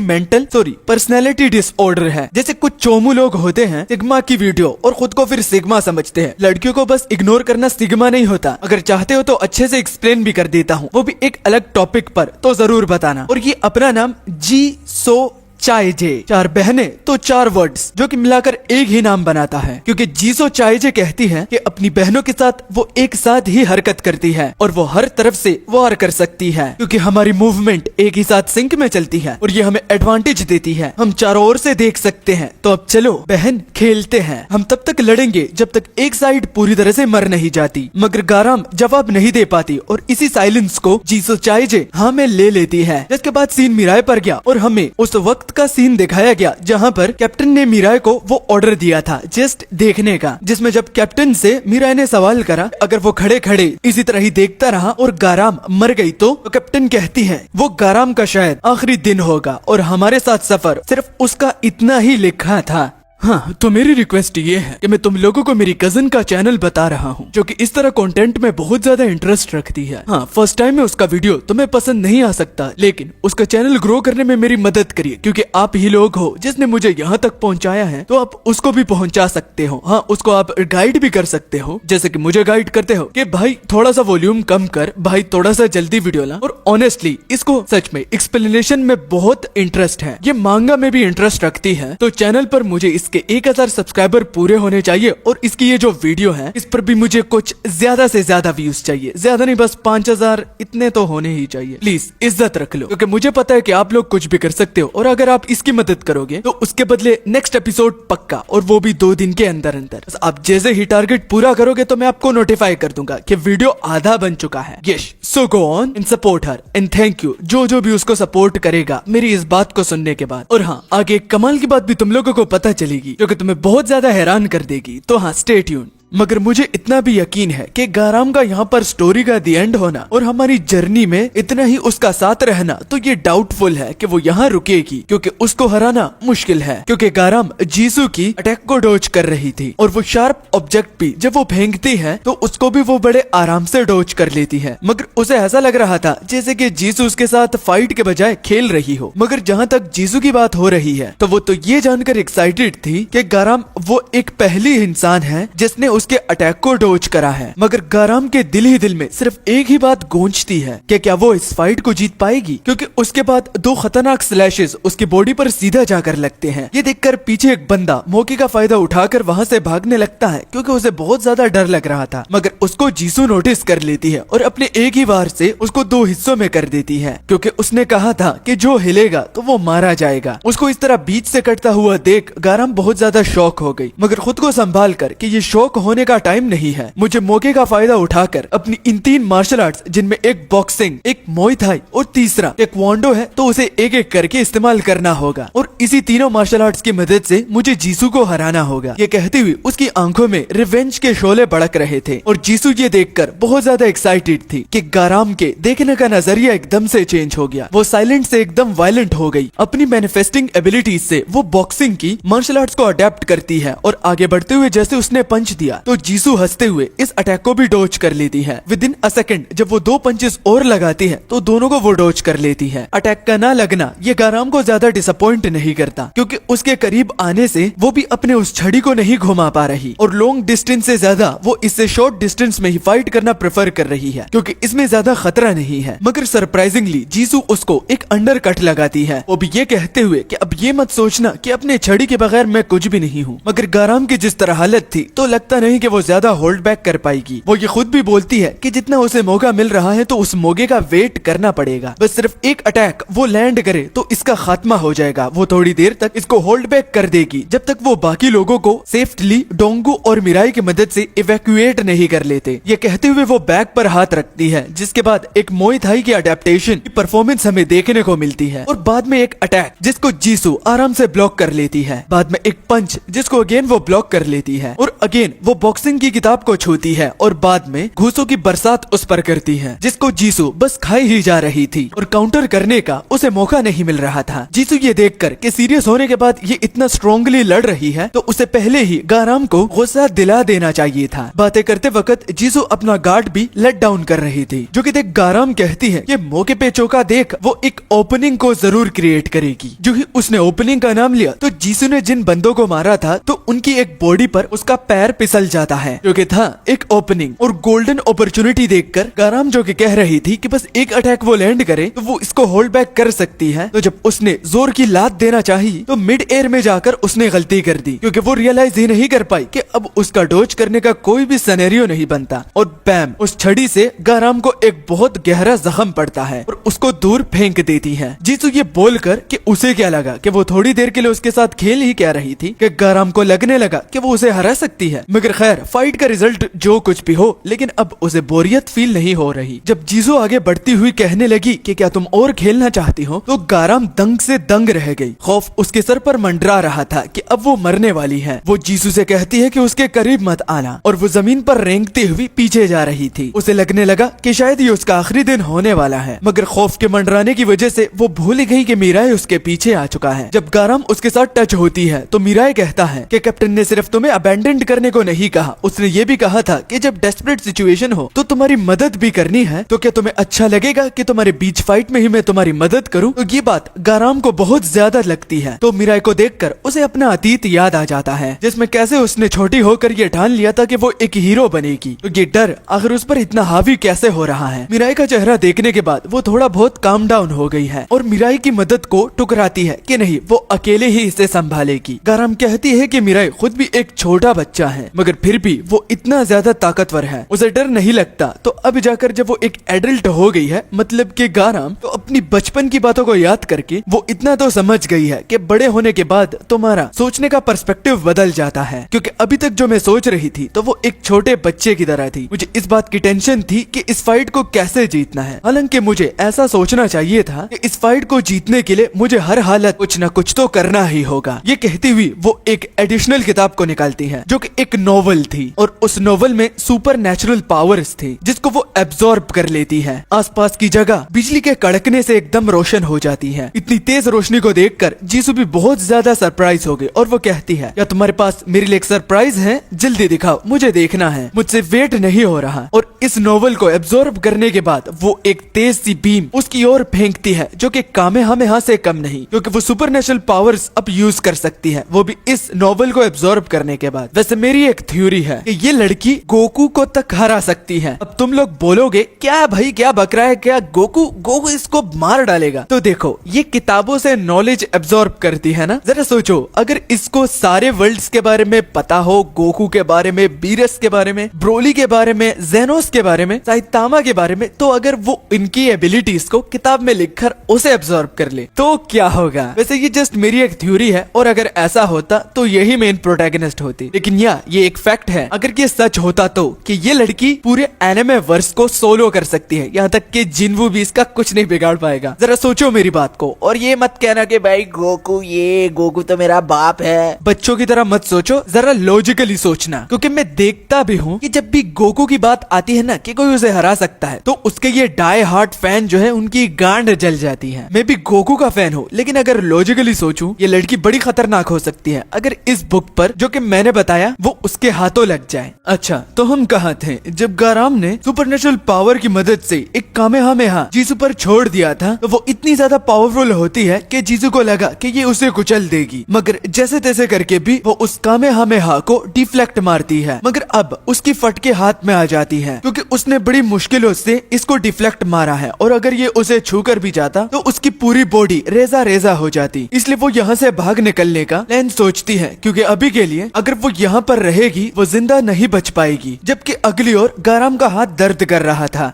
पर्सनैलिटी डिसऑर्डर है। जैसे कुछ चोमू लोग होते हैं सिग्मा की वीडियो और खुद को फिर सिग्मा समझते हैं। लड़कियों को बस इग्नोर करना सिग्मा नहीं होता। अगर चाहते हो तो अच्छे से एक्सप्लेन भी कर देता हूँ, वो भी एक अलग टॉपिक पर, तो जरूर बताना। और ये अपना नाम जी सो चाइजे, 4 बहनें तो 4 वर्ड्स, जो कि मिलाकर एक ही नाम बनाता है, क्योंकि जीसो चाइजे कहती है कि अपनी बहनों के साथ वो एक साथ ही हरकत करती है और वो हर तरफ से वार कर सकती है, क्योंकि हमारी मूवमेंट एक ही साथ सिंक में चलती है और ये हमें एडवांटेज देती है। हम चारों ओर से देख सकते हैं। तो अब चलो बहन खेलते हैं। हम तब तक लड़ेंगे जब तक एक साइड पूरी तरह से मर नहीं जाती। मगर गाराम जवाब नहीं दे पाती और इसी साइलेंस को जीसो चाइजे हाँ में ले लेती है। जिसके बाद सीन मिराय पर गया और हमें उस वक्त का सीन दिखाया गया जहां पर कैप्टन ने मिराय को वो ऑर्डर दिया था जस्ट देखने का, जिसमें जब कैप्टन से मिराय ने सवाल करा अगर वो खड़े खड़े इसी तरह ही देखता रहा और गाराम मर गई तो कैप्टन कहती है वो गाराम का शायद आखिरी दिन होगा और हमारे साथ सफर सिर्फ उसका इतना ही लिखा था। हाँ, तो मेरी रिक्वेस्ट ये है कि मैं तुम लोगों को मेरी कजन का चैनल बता रहा हूँ जो कि इस तरह कंटेंट में बहुत ज्यादा इंटरेस्ट रखती है। हाँ, फर्स्ट टाइम में उसका वीडियो तुम्हें पसंद नहीं आ सकता, लेकिन उसका चैनल ग्रो करने में मेरी मदद करिए, क्योंकि आप ही लोग हो जिसने मुझे यहाँ तक पहुँचाया है, तो आप उसको भी पहुँचा सकते हो। हाँ, उसको आप गाइड भी कर सकते हो, जैसे कि मुझे गाइड करते हो कि भाई थोड़ा सा वॉल्यूम कम कर, भाई थोड़ा सा जल्दी वीडियो ला। और ऑनेस्टली इसको सच में एक्सप्लेनेशन में बहुत इंटरेस्ट है, ये मांगा में भी इंटरेस्ट रखती है, तो चैनल पर मुझे इसके 1000 सब्सक्राइबर पूरे होने चाहिए और इसकी ये जो वीडियो है इस पर भी मुझे कुछ ज्यादा से ज्यादा व्यूज चाहिए, ज्यादा नहीं बस 5000 इतने तो होने ही चाहिए। प्लीज इज्जत रख लो, क्योंकि मुझे पता है कि आप लोग कुछ भी कर सकते हो और अगर आप इसकी मदद करोगे तो उसके बदले नेक्स्ट एपिसोड पक्का, और वो भी 2 दिन के अंदर अंदर। आप जैसे ही टारगेट पूरा करोगे तो मैं आपको नोटिफाई कर दूंगा कि वीडियो आधा बन चुका है। Yes, so go on and support her and thank you जो भी उसको सपोर्ट करेगा मेरी इस बात को सुनने के बाद। और हाँ, आगे कमाल की बात भी तुम लोगों को पता चलेगी जो कि तुम्हें बहुत ज्यादा हैरान कर देगी, तो हाँ स्टे ट्यून। मगर मुझे इतना भी यकीन है कि गाराम का यहाँ पर स्टोरी का दी एंड होना और हमारी जर्नी में इतना ही उसका साथ रहना तो ये डाउटफुल है कि वो यहाँ रुकेगी, क्योंकि उसको हराना मुश्किल है, क्योंकि गाराम जीसू की अटैक को डोज कर रही थी और वो शार्प ऑब्जेक्ट भी जब वो फेंकती है तो उसको भी वो बड़े आराम से डोज कर लेती है। मगर उसे ऐसा लग रहा था जैसे कि जीसू उसके साथ फाइट के बजाय खेल रही हो। मगर जहाँ तक जीसू की बात हो रही है तो वो तो ये जानकर एक्साइटेड थी कि गाराम वो एक पहली इंसान है जिसने उसके अटैक को डोज करा है। मगर गाराम के दिल ही दिल में सिर्फ एक ही बात गूंजती है कि क्या वो इस फाइट को जीत पाएगी, क्योंकि उसके बाद 2 खतरनाक स्लैशेस उसकी बॉडी पर सीधा जाकर लगते हैं। ये देखकर पीछे एक बंदा मौके का फायदा उठाकर वहाँ से भागने लगता है, क्योंकि उसे बहुत ज्यादा डर लग रहा था। मगर उसको जीसू नोटिस कर लेती है और अपने एक ही वार से उसको 2 हिस्सों में कर देती है, क्योंकि उसने कहा था कि जो हिलेगा तो वो मारा जाएगा। उसको इस तरह बीच से कटता हुआ देख गाराम बहुत ज्यादा शॉक हो गई, मगर खुद को संभाल कर कि ये शॉक होने का टाइम नहीं है, मुझे मौके का फायदा उठाकर अपनी इन 3 मार्शल आर्ट्स, जिनमें एक बॉक्सिंग, एक मुay थाई और तीसरा टेक्वांडो है, तो उसे एक एक करके इस्तेमाल करना होगा और इसी तीनों मार्शल आर्ट्स की मदद से मुझे जीसू को हराना होगा। ये कहती हुई उसकी आंखों में रिवेंज के शोले भड़क रहे थे और जीसू ये देखकर बहुत ज्यादा एक्साइटेड थी कि गाराम के देखने का नजरिया एकदम से चेंज हो गया। वो साइलेंट से एकदम वायलेंट हो गई। अपनी मैनिफेस्टिंग एबिलिटीज से वो बॉक्सिंग की मार्शल आर्ट्स को अडेप्ट करती है और आगे बढ़ते हुए जैसे उसने पंच दिया तो जीसू हंसते हुए इस अटैक को भी डोज कर लेती है। विद इन अ सेकंड जब वो 2 पंचेस और लगाती है तो दोनों को वो डोज कर लेती है। अटैक का ना लगना ये गाराम को ज्यादा डिसअपॉइंट नहीं करता, क्योंकि उसके करीब आने से वो भी अपने उस छड़ी को नहीं घुमा पा रही और लॉन्ग डिस्टेंस से ज्यादा वो इससे शॉर्ट डिस्टेंस में ही फाइट करना प्रेफर कर रही है, क्योंकि इसमें ज्यादा खतरा नहीं है। मगर सरप्राइजिंगली जीसू उसको एक अंडर कट लगाती है, वो भी ये कहते हुए कि अब ये मत सोचना कि अपने छड़ी के बगैर मैं कुछ भी नहीं हूँ। मगर गाराम की जिस तरह हालत थी तो लगता नहीं कि वो ज्यादा होल्ड बैक कर पाएगी। वो ये खुद भी बोलती है कि जितना उसे मौका मिल रहा है तो उस मौके का वेट करना पड़ेगा, बस सिर्फ एक अटैक वो लैंड करे तो इसका खात्मा हो जाएगा। वो थोड़ी देर तक इसको होल्ड बैक कर देगी जब तक वो बाकी लोगों को सेफ्टली डोंगू और मिराई की मदद से इवैक्यूएट नहीं कर लेते। ये कहते हुए वो बैक पर हाथ रखती है, जिसके बाद एक मुay थाई की अडेप्टेशन की परफॉर्मेंस हमें देखने को मिलती है और बाद में एक अटैक जिसको जीसू आराम से ब्लॉक कर लेती है, बाद में एक पंच जिसको अगेन वो ब्लॉक कर लेती है और अगेन वो बॉक्सिंग की किताब को छूती है और बाद में घूसों की बरसात उस पर करती है, जिसको जीसू बस खाई ही जा रही थी और काउंटर करने का उसे मौका नहीं मिल रहा था। जीसू ये देखकर कि सीरियस होने के बाद ये इतना स्ट्रांगली लड़ रही है तो उसे पहले ही गाराम को गुस्सा दिला देना चाहिए था। बातें करते वक्त जीसू अपना गार्ड भी लेट डाउन कर रही थी, जो कि देख गाराम कहती है कि मौके पे चौका देख वो एक ओपनिंग को जरूर क्रिएट करेगी। जो ही उसने ओपनिंग का नाम लिया तो जीसू ने जिन बंदों को मारा था तो उनकी एक बॉडी पर उसका पैर फिसल जाता है, जो कि था एक ओपनिंग और गोल्डन अपॉर्चुनिटी देखकर गाराम जो कि कह रही थी कि बस एक अटैक वो लैंड करे तो वो इसको होल्ड बैक कर सकती है, तो जब उसने जोर की लात देना चाही तो मिड एयर में जाकर उसने गलती कर दी, क्योंकि वो रियलाइज ही नहीं कर पाई कि अब उसका डोज करने का कोई भी सिनेरियो नहीं बनता और बैम उस छड़ी से गाराम को एक बहुत गहरा जख्म पड़ता है और उसको दूर फेंक देती है। जीसू ये बोलकर कि उसे क्या लगा कि वो थोड़ी देर के लिए उसके साथ खेल ही क्या रही थी कि गाराम को लगने लगा कि वो उसे हरा सकती है। मगर खैर फाइट का रिजल्ट जो कुछ भी हो, लेकिन अब उसे बोरियत फील नहीं हो रही। जब जीसू आगे बढ़ती हुई कहने लगी कि क्या तुम और खेलना चाहती हो तो गाराम दंग से दंग रह गई। खौफ उसके सर पर मंडरा रहा था कि अब वो मरने वाली है। वो जीसू से कहती है कि उसके करीब मत आना और वो जमीन पर रेंगती हुई पीछे जा रही थी। उसे लगने लगा कि शायद ये उसका आखिरी दिन होने वाला है, मगर खौफ के मंडराने की वजह से वो भूल गई कि मीराई उसके पीछे आ चुका है। जब गाराम उसके साथ टच होती है तो मीराई कहता है कि कैप्टन ने सिर्फ तुम्हें अबैंडन करने को नहीं यही कहा। उसने ये भी कहा था कि जब डेस्परेट सिचुएशन हो तो तुम्हारी मदद भी करनी है, तो क्या तुम्हें अच्छा लगेगा कि तुम्हारे बीच फाइट में ही मैं तुम्हारी मदद करूं? तो ये बात गाराम को बहुत ज्यादा लगती है। तो मिराई को देखकर उसे अपना अतीत याद आ जाता है, जिसमें कैसे उसने छोटी होकर ये ठान लिया था कि वो एक हीरो बनेगी। तो ये डर आखिर उस पर इतना हावी कैसे हो रहा है? मिराई का चेहरा देखने के बाद वो थोड़ा बहुत काम डाउन हो गई है और मिराई की मदद को ठुकराती है कि नहीं, वो अकेले ही इसे संभालेगी। गाराम कहती है कि मिराई खुद भी एक छोटा बच्चा है, मगर फिर भी वो इतना ज्यादा ताकतवर है, उसे डर नहीं लगता। तो अब जाकर जब वो एक एडल्ट हो गई है, मतलब कि गाराम, तो अपनी बचपन की बातों को याद करके वो इतना तो समझ गई है कि बड़े होने के बाद तुम्हारा सोचने का पर्सपेक्टिव बदल जाता है। क्योंकि अभी तक जो मैं सोच रही थी तो वो एक छोटे बच्चे की तरह थी। मुझे इस बात की टेंशन थी कि इस फाइट को कैसे जीतना है। हालांकि मुझे ऐसा सोचना चाहिए था कि इस फाइट को जीतने के लिए मुझे हर हालत कुछ न कुछ तो करना ही होगा। ये कहती हुई वो एक एडिशनल किताब को निकालती है जो कि एक नोवेल थी, और उस नोवेल में सुपर नेचुरल पावर्स थी जिसको वो एब्जॉर्ब कर लेती है। आसपास की जगह बिजली के कड़कने से एकदम रोशन हो जाती है। इतनी तेज रोशनी को देखकर जीसू भी बहुत ज्यादा सरप्राइज हो गई और वो कहती है, क्या तुम्हारे पास मेरे लिए एक सरप्राइज है? जल्दी दिखाओ, मुझे देखना है, मुझसे वेट नहीं हो रहा। और इस नोवेल को एब्जॉर्ब करने के बाद वो एक तेज सी बीम उसकी ओर फेंकती है जो कि कामेहामेहा से कम नहीं, क्योंकि वो सुपरनेचुरल पावर्स अब यूज कर सकती है, वो भी इस नोवेल को एब्जॉर्ब करने के बाद। वैसे मेरी एक थ्योरी है कि ये लड़की गोकू को तक हरा सकती है। अब तुम लोग बोलोगे, क्या भाई क्या बक रहा है, क्या गोकू इसको मार डालेगा? तो देखो, ये किताबों से नॉलेज एब्जॉर्ब करती है ना। जरा सोचो, अगर इसको सारे वर्ल्ड्स के बारे में पता हो, गोकू के बारे में, बीरस के बारे में, ब्रोली के बारे में, जेनोस के बारे में, साइतामा के बारे में, तो अगर वो इनकी एबिलिटीज को किताब में लिखकर उसे एब्जॉर्ब कर ले तो क्या होगा? वैसे ये जस्ट मेरी एक थ्योरी है, और अगर ऐसा होता तो यही मेन प्रोटैगनिस्ट होती। लेकिन ये एक फैक्ट है, अगर ये सच होता तो कि ये लड़की पूरे एनिमे वर्स को सोलो कर सकती है, यहाँ तक कि जिन्वू भी इसका कुछ नहीं बिगाड़ पाएगा। जरा सोचो मेरी बात को, और ये मत कहना कि भाई गोकू तो मेरा बाप है। बच्चों की तरह मत सोचो, जरा लॉजिकली सोचना, क्योंकि मैं देखता भी हूँ कि जब भी गोकू की बात आती है ना कि कोई उसे हरा सकता है, तो उसके ये डाई हार्ट फैन जो है उनकी गांड जल जाती है। मैं भी गोकू का फैन हूँ, लेकिन अगर लॉजिकली सोचूं, ये लड़की बड़ी खतरनाक हो सकती है अगर इस बुक पर जो कि मैंने बताया वो उसके हाथों लग जाए। अच्छा, तो हम कहाँ थे जब गाराम ने सुपरनेचुरल पावर की मदद से एक कामेहामेहा जीसू पर छोड़ दिया था? तो वो इतनी ज्यादा पावरफुल होती है कि जीसू को लगा कि ये उसे कुचल देगी, मगर जैसे तैसे करके भी वो उस कामेहामेहा को डिफ्लेक्ट मारती है। मगर अब उसकी फटके हाथ में आ जाती है, क्योंकि उसने बड़ी मुश्किलों से इसको डिफ्लेक्ट मारा है, और अगर ये उसे छू कर भी जाता तो उसकी पूरी बॉडी रेजा रेजा हो जाती। इसलिए वो यहाँ से भाग निकलने का प्लान सोचती है, क्योंकि अभी के लिए अगर वो यहाँ पर रहेगी वो जिंदा नहीं बच पाएगी। जबकि अगली ओर गाराम का हाथ दर्द कर रहा था,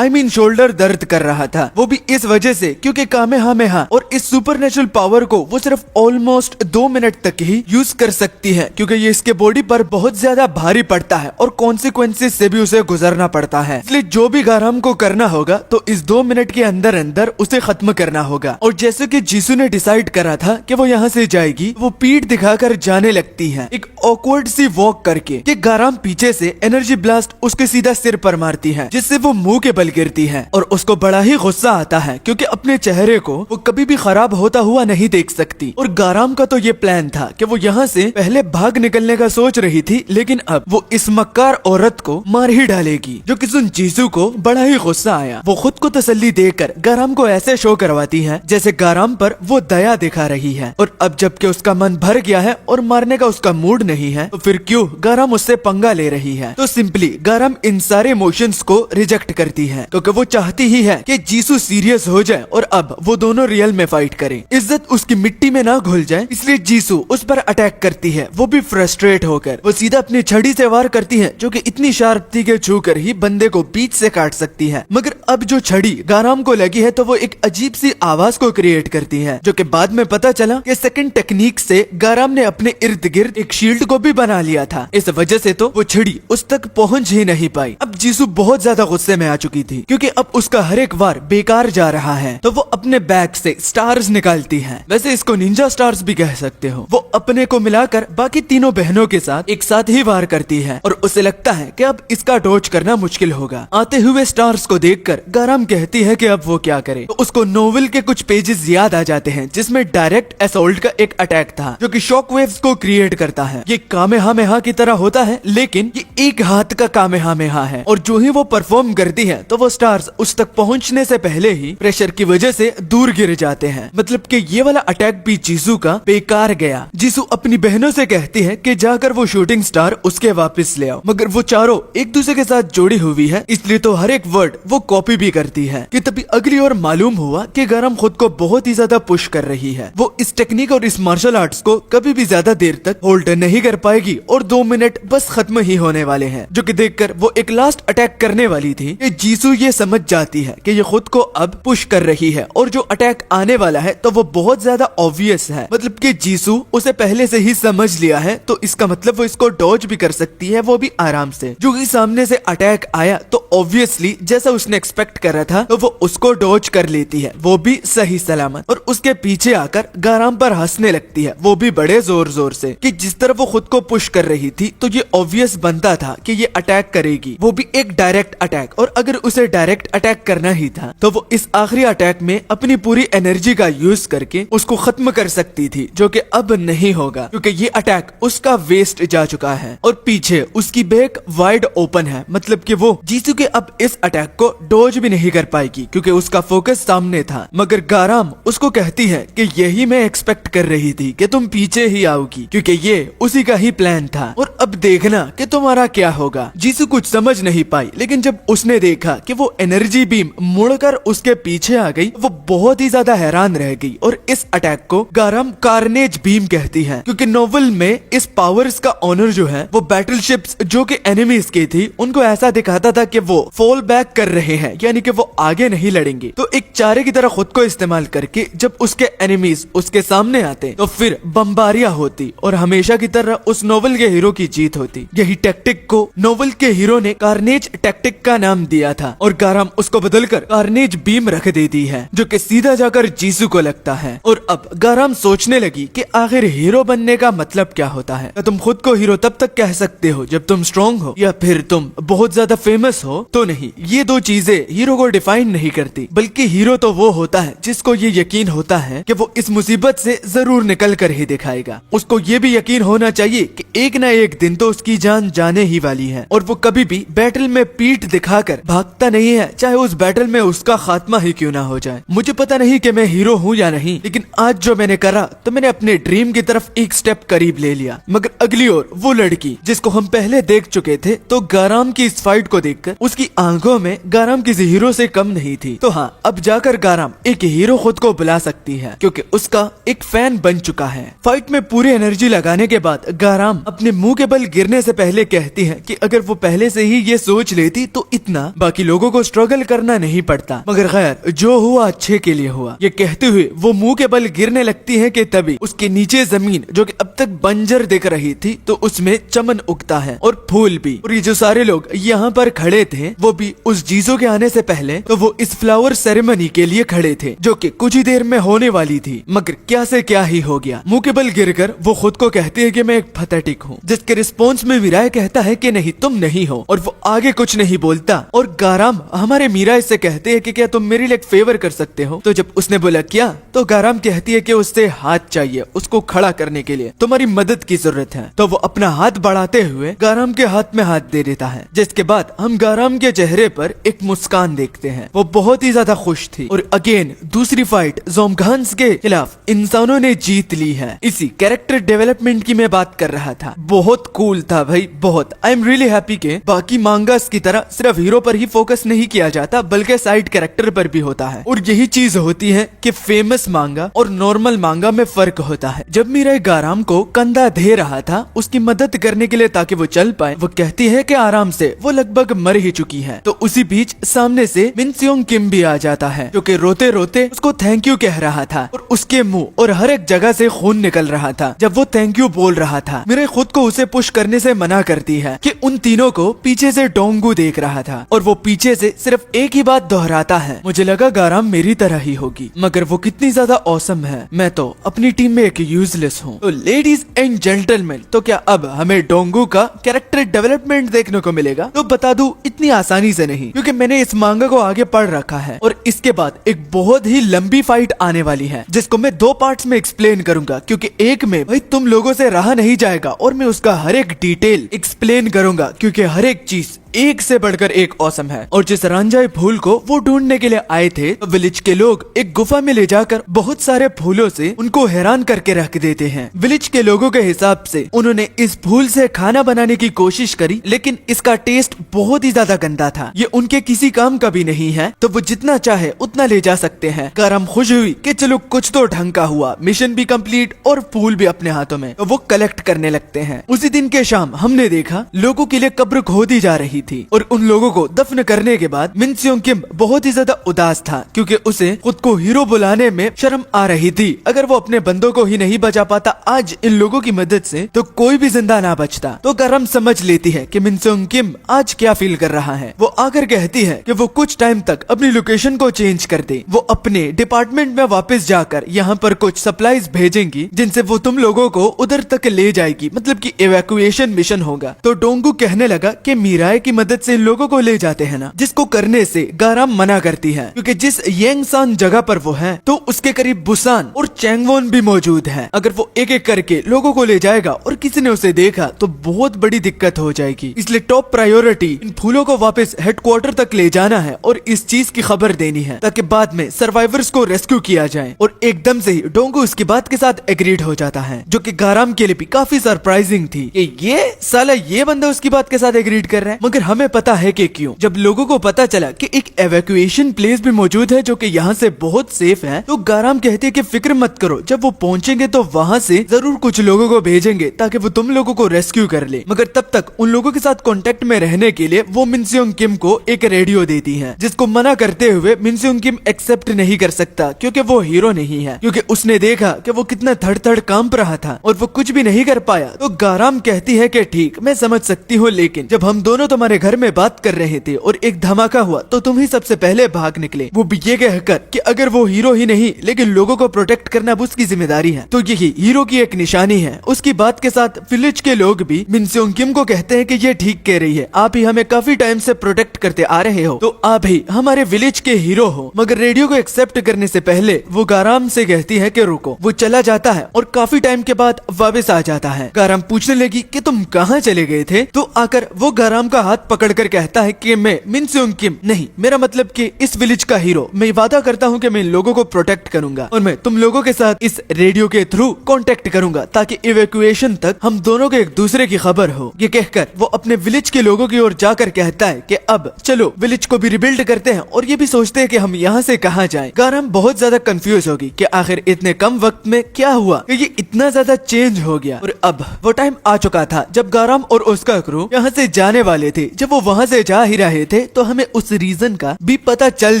शोल्डर दर्द कर रहा था, वो भी इस वजह से क्योंकि कामेहामेहा और इस सुपरनेचुरल पावर को वो सिर्फ ऑलमोस्ट 2 मिनट तक ही यूज कर सकती है, क्योंकि ये इसके बॉडी पर बहुत ज्यादा भारी पड़ता है और कॉन्सिक्वेंसेस से भी उसे गुजरना पड़ता है। इसलिए जो भी गाराम को करना होगा तो इस 2 मिनट के अंदर अंदर उसे खत्म करना होगा। और जैसे कि जीसू ने डिसाइड करा था कि वो यहाँ से जाएगी, वो पीठ दिखाकर जाने लगती है, एक ऑकवर्ड सी वॉक करके, कि गाराम पीछे से एनर्जी ब्लास्ट उसके सीधा सिर पर मारती है, जिससे वो मुंह के बल गिरती है। और उसको बड़ा ही गुस्सा आता है, क्योंकि अपने चेहरे को वो कभी भी खराब होता हुआ नहीं देख सकती। और गाराम का तो ये प्लान था कि वो यहाँ से पहले भाग निकलने का सोच रही थी, लेकिन अब वो इस मक्कार औरत को मार ही डालेगी, जो कि सुन जीसू को बड़ा ही गुस्सा आया। वो खुद को तसल्ली देकर गाराम को ऐसे शो करवाती है जैसे गाराम पर वो दया दिखा रही है। और अब जबकि उसका मन भर गया है और मारने का उसका मूड नहीं है, तो फिर क्यों गाराम उससे पंगा ले रही है? तो सिंपली गाराम इन सारे इमोशंस को रिजेक्ट करती है, क्योंकि वो चाहती ही है कि जीसू सीरियस हो जाए और अब वो दोनों रियल में फाइट करें, इज्जत उसकी मिट्टी में ना घुल जाए। इसलिए जीसू उस पर अटैक करती है, वो भी फ्रस्ट्रेट होकर। वो सीधा अपनी छड़ी से वार करती है, जो कि इतनी शार्प थी कि छू कर ही बंदे को बीच से काट सकती है। मगर अब जो छड़ी गाराम को लगी है तो वो एक अजीब सी आवाज को क्रिएट करती है, जो कि बाद में पता चला कि सेकंड टेक्निक से गाराम ने अपने इर्द गिर्द एक शील्ड को भी बना लिया था। इस वजह से तो वो छड़ी उस तक पहुंच ही नहीं पाई। अब जीसू बहुत ज्यादा गुस्से में आ चुकी थी क्योंकि अब उसका हर एक वार बेकार जा रहा है। तो वो अपने बैग से स्टार्स निकालती है, वैसे इसको निंजा स्टार्स भी कह सकते हो। वो अपने को मिलाकर बाकी तीनों बहनों के साथ एक साथ ही वार करती है और उसे लगता है कि अब इसका डॉज करना मुश्किल होगा। आते हुए स्टार्स को देखकर गाराम कहती है कि अब वो क्या करे। तो उसको नोवेल के कुछ पेजेस याद आ जाते हैं जिसमें डायरेक्ट असॉल्ट का एक अटैक था जो कि शॉक वेव्स को क्रिएट करता है। ये कामेहामेहा की तरह होता है लेकिन ये एक हाथ का कामेहामेहा है और जो ही वो परफॉर्म करती है तो वो स्टार्स उस तक पहुंचने से पहले ही प्रेशर की वजह से दूर गिर जाते हैं। मतलब कि ये वाला अटैक भी जीसू का बेकार गया। जीसू अपनी बहनों से कहती है कि जाकर वो शूटिंग स्टार उसके वापस ले आओ, मगर वो चारों एक दूसरे के साथ जोड़ी हुई है इसलिए तो हर एक वर्ड वो कॉपी भी करती है। कि तभी अगली ओर मालूम हुआ कि गाराम खुद को बहुत ही ज्यादा पुश कर रही है। वो इस टेक्निक और इस मार्शल आर्ट्स को कभी भी ज्यादा देर तक होल्ड नहीं कर पाएगी और 2 मिनट बस खत्म ही होने वाले हैं। जो कि देखकर वो एक लास्ट अटैक करने वाली थी कि जीसू ये समझ जाती है कि ये खुद को अब पुश कर रही है और जो अटैक आने वाला है तो वो बहुत ज्यादा ऑब्वियस है। मतलब कि जीसू उसे पहले से ही समझ लिया है तो इसका मतलब वो इसको डॉज भी कर सकती है, वो भी आराम से। जो कि सामने से अटैक आया तो ऑब्वियसली जैसा उसने एक्सपेक्ट करा था तो वो उसको डॉज कर लेती है, वो भी सही सलामत। और उसके पीछे आकर गाराम पर हंसने लगती है, वो भी बड़े जोर जोर से। कि जिस तरह वो खुद को पुश कर रही थी तो ये ऑब्वियस बनता था कि ये अटैक करेगी, वो भी एक डायरेक्ट अटैक। और अगर उसे डायरेक्ट अटैक करना ही था तो वो इस आखिरी अटैक में अपनी पूरी एनर्जी का यूज करके उसको खत्म कर सकती थी, जो कि अब नहीं होगा क्योंकि ये अटैक उसका वेस्ट जा चुका है। और पीछे उसकी बैक वाइड ओपन है, मतलब कि वो जीसू के अब इस अटैक को डॉज भी नहीं कर पाएगी क्योंकि उसका फोकस सामने था। मगर गाराम उसको कहती है कि यही मैं एक्सपेक्ट कर रही थी कि तुम पीछे ही आओगी क्योंकि ये उसी का ही प्लान था और अब देखना कि तुम्हारा क्या होगा। जीसू कुछ समझ नहीं पाई लेकिन जब उसने देखा कि वो एनर्जी बीम मुड़कर उसके पीछे आ गई वो बहुत ही ज्यादा हैरान रह गई। और इस अटैक को गाराम कार्नेज बीम कहती है क्योंकि नोवेल में इस पावर्स का ऑनर जो है वो बैटलशिप्स जो कि एनिमीज की थी उनको ऐसा दिखाता था कि वो फॉल बैक कर रहे हैं, यानी कि वो आगे नहीं लड़ेंगे। तो एक चारे की तरह खुद को इस्तेमाल करके जब उसके एनिमीज उसके सामने आते तो फिर बम्बारियां होती और हमेशा की तरह उस नोवेल के हीरो की जीत होती। यही टैक्टिक को नोवेल के हीरो ने कार्नेज टैक्टिक का नाम दिया था और गाराम उसको बदलकर कार्नेज बीम रख देती है जो कि सीधा जाकर जीसू को लगता है। और अब गाराम सोचने लगी कि आखिर हीरो बनने का मतलब क्या होता है। क्या तुम खुद को हीरो तब तक कह सकते हो जब तुम स्ट्रॉन्ग हो या फिर तुम बहुत ज्यादा फेमस हो? तो नहीं, ये दो चीजें हीरो को डिफाइन नहीं करती, बल्कि हीरो तो वो होता है जिसको ये यकीन होता है कि वो इस मुसीबत से जरूर निकल कर ही दिखाएगा। उसको ये भी यकीन होना चाहिए कि एक ना एक दिन तो उसकी जान जाने ही वाली है और वो कभी भी बैटल में पीठ दिखाकर भागता नहीं है, चाहे उस बैटल में उसका खात्मा ही क्यों ना हो जाए। मुझे पता नहीं कि मैं हीरो हूँ या नहीं, लेकिन आज जो मैंने करा तो मैंने अपने ड्रीम की तरफ एक स्टेप करीब ले लिया। मगर अगली ओर वो लड़की जिसको हम पहले देख चुके थे तो गाराम की इस फाइट को देखकर उसकी आंखों में गाराम किसी हीरो से कम नहीं थी। तो हाँ, अब जाकर गाराम एक हीरो खुद को बुला सकती है क्योंकि उसका एक फैन बन चुका है। फाइट में पूरी एनर्जी लगाने के बाद गाराम अपने मुंह के बल गिरने से पहले कहती है कि अगर वो पहले से ही ये सोच लेती तो इतना बाकी लोगों को स्ट्रगल करना नहीं पड़ता। मगर खैर, जो हुआ अच्छे के लिए हुआ। ये कहते हुए वो मुंह के बल गिरने लगती है कि तभी उसके नीचे जमीन जो कि अब तक बंजर दिख रही थी तो उसमें चमन उगता है और फूल भी। और ये जो सारे लोग यहाँ पर खड़े थे वो भी उस जीसू के आने से पहले तो वो इस फ्लावर सेरेमनी के लिए खड़े थे जो कि कुछ ही देर में होने वाली थी। मगर क्या से क्या ही हो गया। मुंह के बल गिरकर वो खुद को कहती है कि मैं एक पैथेटिक हूँ, जिसके रिस्पॉन्स में मीरा कहता है कि नहीं तुम नहीं हो, और वो आगे कुछ नहीं बोलता। और गाराम हमारे मीरा इससे कहते हैं कि क्या तुम मेरे लिए एक फेवर कर सकते हो? तो जब उसने बोला क्या, तो गाराम कहती है कि उससे हाथ चाहिए उसको खड़ा करने के लिए, तुम्हारी मदद की जरूरत है। तो वो अपना हाथ बढ़ाते हुए गाराम के हाथ में हाथ दे देता है, जिसके बाद हम गाराम के चेहरे पर एक मुस्कान देखते हैं। वो बहुत ही ज्यादा खुश थी। और अगेन दूसरी फाइट ज़ोमगान्स के खिलाफ इंसानों ने जीत ली है। इसी कैरेक्टर डेवलपमेंट की मैं बात कर रहा था। बहुत कूल था भाई, बहुत। आई एम रियली हैप्पी के बाकी मांगास की तरह सिर्फ हीरो पर ही फोकस नहीं किया जाता बल्कि साइड कैरेक्टर पर भी होता है। और यही चीज होती है कि फेमस मांगा और नॉर्मल मांगा में फर्क होता है। जब मीरा गाराम को कंधा दे रहा था उसकी मदद करने के लिए ताकि वो चल पाए, वो कहती है कि आराम से, वो लगभग मर ही चुकी है। तो उसी बीच सामने से मिनसियोंग किम भी आ जाता है जो कि रोते रोते उसको थैंक यू कह रहा था और उसके मुंह और हर एक जगह से खून निकल रहा था। जब वो थैंक यू बोल रहा था मीरा खुद को उसे पुश करने से मना करती है कि उन तीनों को पीछे से में डोंगू देख रहा था और वो पीछे से सिर्फ एक ही बात दोहराता है, मुझे लगा गाराम मेरी तरह ही होगी, मगर वो कितनी ज्यादा औसम है, मैं तो अपनी टीम में एक यूजलेस हूँ। तो लेडीज एंड जेंटलमैन, तो क्या अब हमें डोंगू का कैरेक्टर डेवलपमेंट देखने को मिलेगा? तो बता दूं, इतनी आसानी से नहीं, क्योंकि मैंने इस मांगा को आगे पढ़ रखा है और इसके बाद एक बहुत ही लंबी फाइट आने वाली है जिसको मैं 2 पार्ट्स में एक्सप्लेन करूंगा, क्योंकि एक में भाई तुम लोगों से रहा नहीं जाएगा और मैं उसका हर एक डिटेल एक्सप्लेन करूंगा, क्योंकि हर एक चीज एक से बढ़कर एक औसम है। और जिस रांझाई फूल को वो ढूंढने के लिए आए थे, तो विलेज के लोग एक गुफा में ले जाकर बहुत सारे फूलों से उनको हैरान करके रख देते हैं। विलेज के लोगों के हिसाब से उन्होंने इस फूल से खाना बनाने की कोशिश करी, लेकिन इसका टेस्ट बहुत ही ज्यादा गंदा था। ये उनके किसी काम का भी नहीं है, तो वो जितना चाहे उतना ले जा सकते हैं। गाराम खुश हुई कि चलो कुछ तो ढंग का हुआ, मिशन भी कंप्लीट और फूल भी अपने हाथों में, तो वो कलेक्ट करने लगते हैं। उसी दिन के शाम हमने देखा लोगों के लिए कब्र खोदी जा रही थी और उन लोगों को दफन करने के बाद मिन स्योंग किम बहुत ही ज्यादा उदास था, क्योंकि उसे खुद को हीरो बुलाने में शर्म आ रही थी। अगर वो अपने बंदों को ही नहीं बचा पाता आज इन लोगों की मदद से, तो कोई भी जिंदा ना बचता। तो गाराम समझ लेती है कि मिन स्योंग किम आज क्या फील कर रहा है। वो आकर कहती है कि वो कुछ टाइम तक अपनी लोकेशन को चेंज कर दे, वो अपने डिपार्टमेंट में वापस जाकर यहाँ पर कुछ सप्लाईज भेजेंगी जिनसे वो तुम लोगों को उधर तक ले जाएगी, मतलब कि इवैक्यूएशन मिशन होगा। तो डोंगू कहने लगा कि मीराए की मदद से इन लोगों को ले जाते हैं ना, जिसको करने से गाराम मना करती है, क्योंकि जिस येंगसान जगह पर वो है तो उसके करीब बुसान और चैंगवोन भी मौजूद है। अगर वो एक एक करके लोगों को ले जाएगा और किसी ने उसे देखा तो बहुत बड़ी दिक्कत हो जाएगी। इसलिए टॉप प्रायोरिटी इन फूलों को वापस हेडक्वार्टर तक ले जाना है और इस चीज की खबर देनी है, ताकि बाद में सर्वाइवर्स को रेस्क्यू किया जाए। और एकदम से ही डोंगू उसकी बात के साथ एग्रीड हो जाता है, जो कि गाराम के लिए भी काफी सरप्राइजिंग थी कि ये साला ये बंदा उसकी बात के साथ एग्रीड कर रहा है। मगर हमें पता है कि क्यों। जब लोगों को पता चला कि एक एवैक्यूएशन प्लेस भी मौजूद है जो कि यहाँ से बहुत सेफ है, तो गाराम कहते हैं कि फिक्र मत करो, जब वो पहुंचेंगे तो वहाँ से जरूर कुछ लोगों को भेजेंगे ताकि वो तुम लोगों को रेस्क्यू कर ले। मगर तब तक उन लोगों के साथ कांटेक्ट में रहने के लिए वो मिन स्योंग किम को एक रेडियो देती है, जिसको मना करते हुए मिन स्योंग किम एक्सेप्ट नहीं कर सकता, क्योंकि वो हीरो नहीं है, क्योंकि उसने देखा कि वो कितना थड़ कांप रहा था और वो कुछ भी नहीं कर पाया। तो गाराम कहती है कि ठीक, मैं समझ सकती हूँ, लेकिन जब हम दोनों तुम्हारे घर में बात कर रहे थे और एक धमाका हुआ तो तुम ही सबसे पहले भाग निकले, वो भी ये कहकर कि अगर वो हीरो ही नहीं लेकिन लोगों को प्रोटेक्ट करना उसकी जिम्मेदारी है, तो यही हीरो की एक निशानी है। उसकी बात के साथ विलेज के लोग भी मिन स्योंग किम को कहते हैं कि ये ठीक कह रही है, आप ही हमें काफी टाइम से प्रोटेक्ट करते आ रहे हो, तो आप ही हमारे विलेज के हीरो हो। मगर रेडियो को एक्सेप्ट करने से पहले वो गाराम से कहती है कि रुको। वो चला जाता है और काफी टाइम के बाद वापस आ जाता है। गाराम पूछने लगी कि तुम कहाँ चले गए थे, तो आकर वो गाराम का हाथ पकड़कर कहता है कि मैं मिन स्योंग किम नहीं, मेरा मतलब कि इस विलेज का हीरो, मैं वादा करता हूँ कि मैं इन लोगों को प्रोटेक्ट करूंगा और मैं तुम लोगों के साथ इस रेडियो के थ्रू कांटेक्ट करूंगा ताकि इवैक्यूएशन तक हम दोनों के एक दूसरे की खबर हो। ये कहकर वो अपने विलेज के लोगों की ओर जाकर कहता है कि अब चलो विलेज को भी रिबिल्ड करते हैं और ये भी सोचते हैं कि हम यहाँ से कहाँ जाएं। गाराम बहुत ज्यादा कंफ्यूज होगी कि आखिर इतने कम वक्त में क्या हुआ कि ये इतना ज्यादा चेंज हो गया। और अब वो टाइम आ चुका था जब गाराम और उसका क्रू यहाँ से जाने वाले थे। जब वो वहाँ से जा ही रहे थे तो हमें उस रीजन का भी पता चल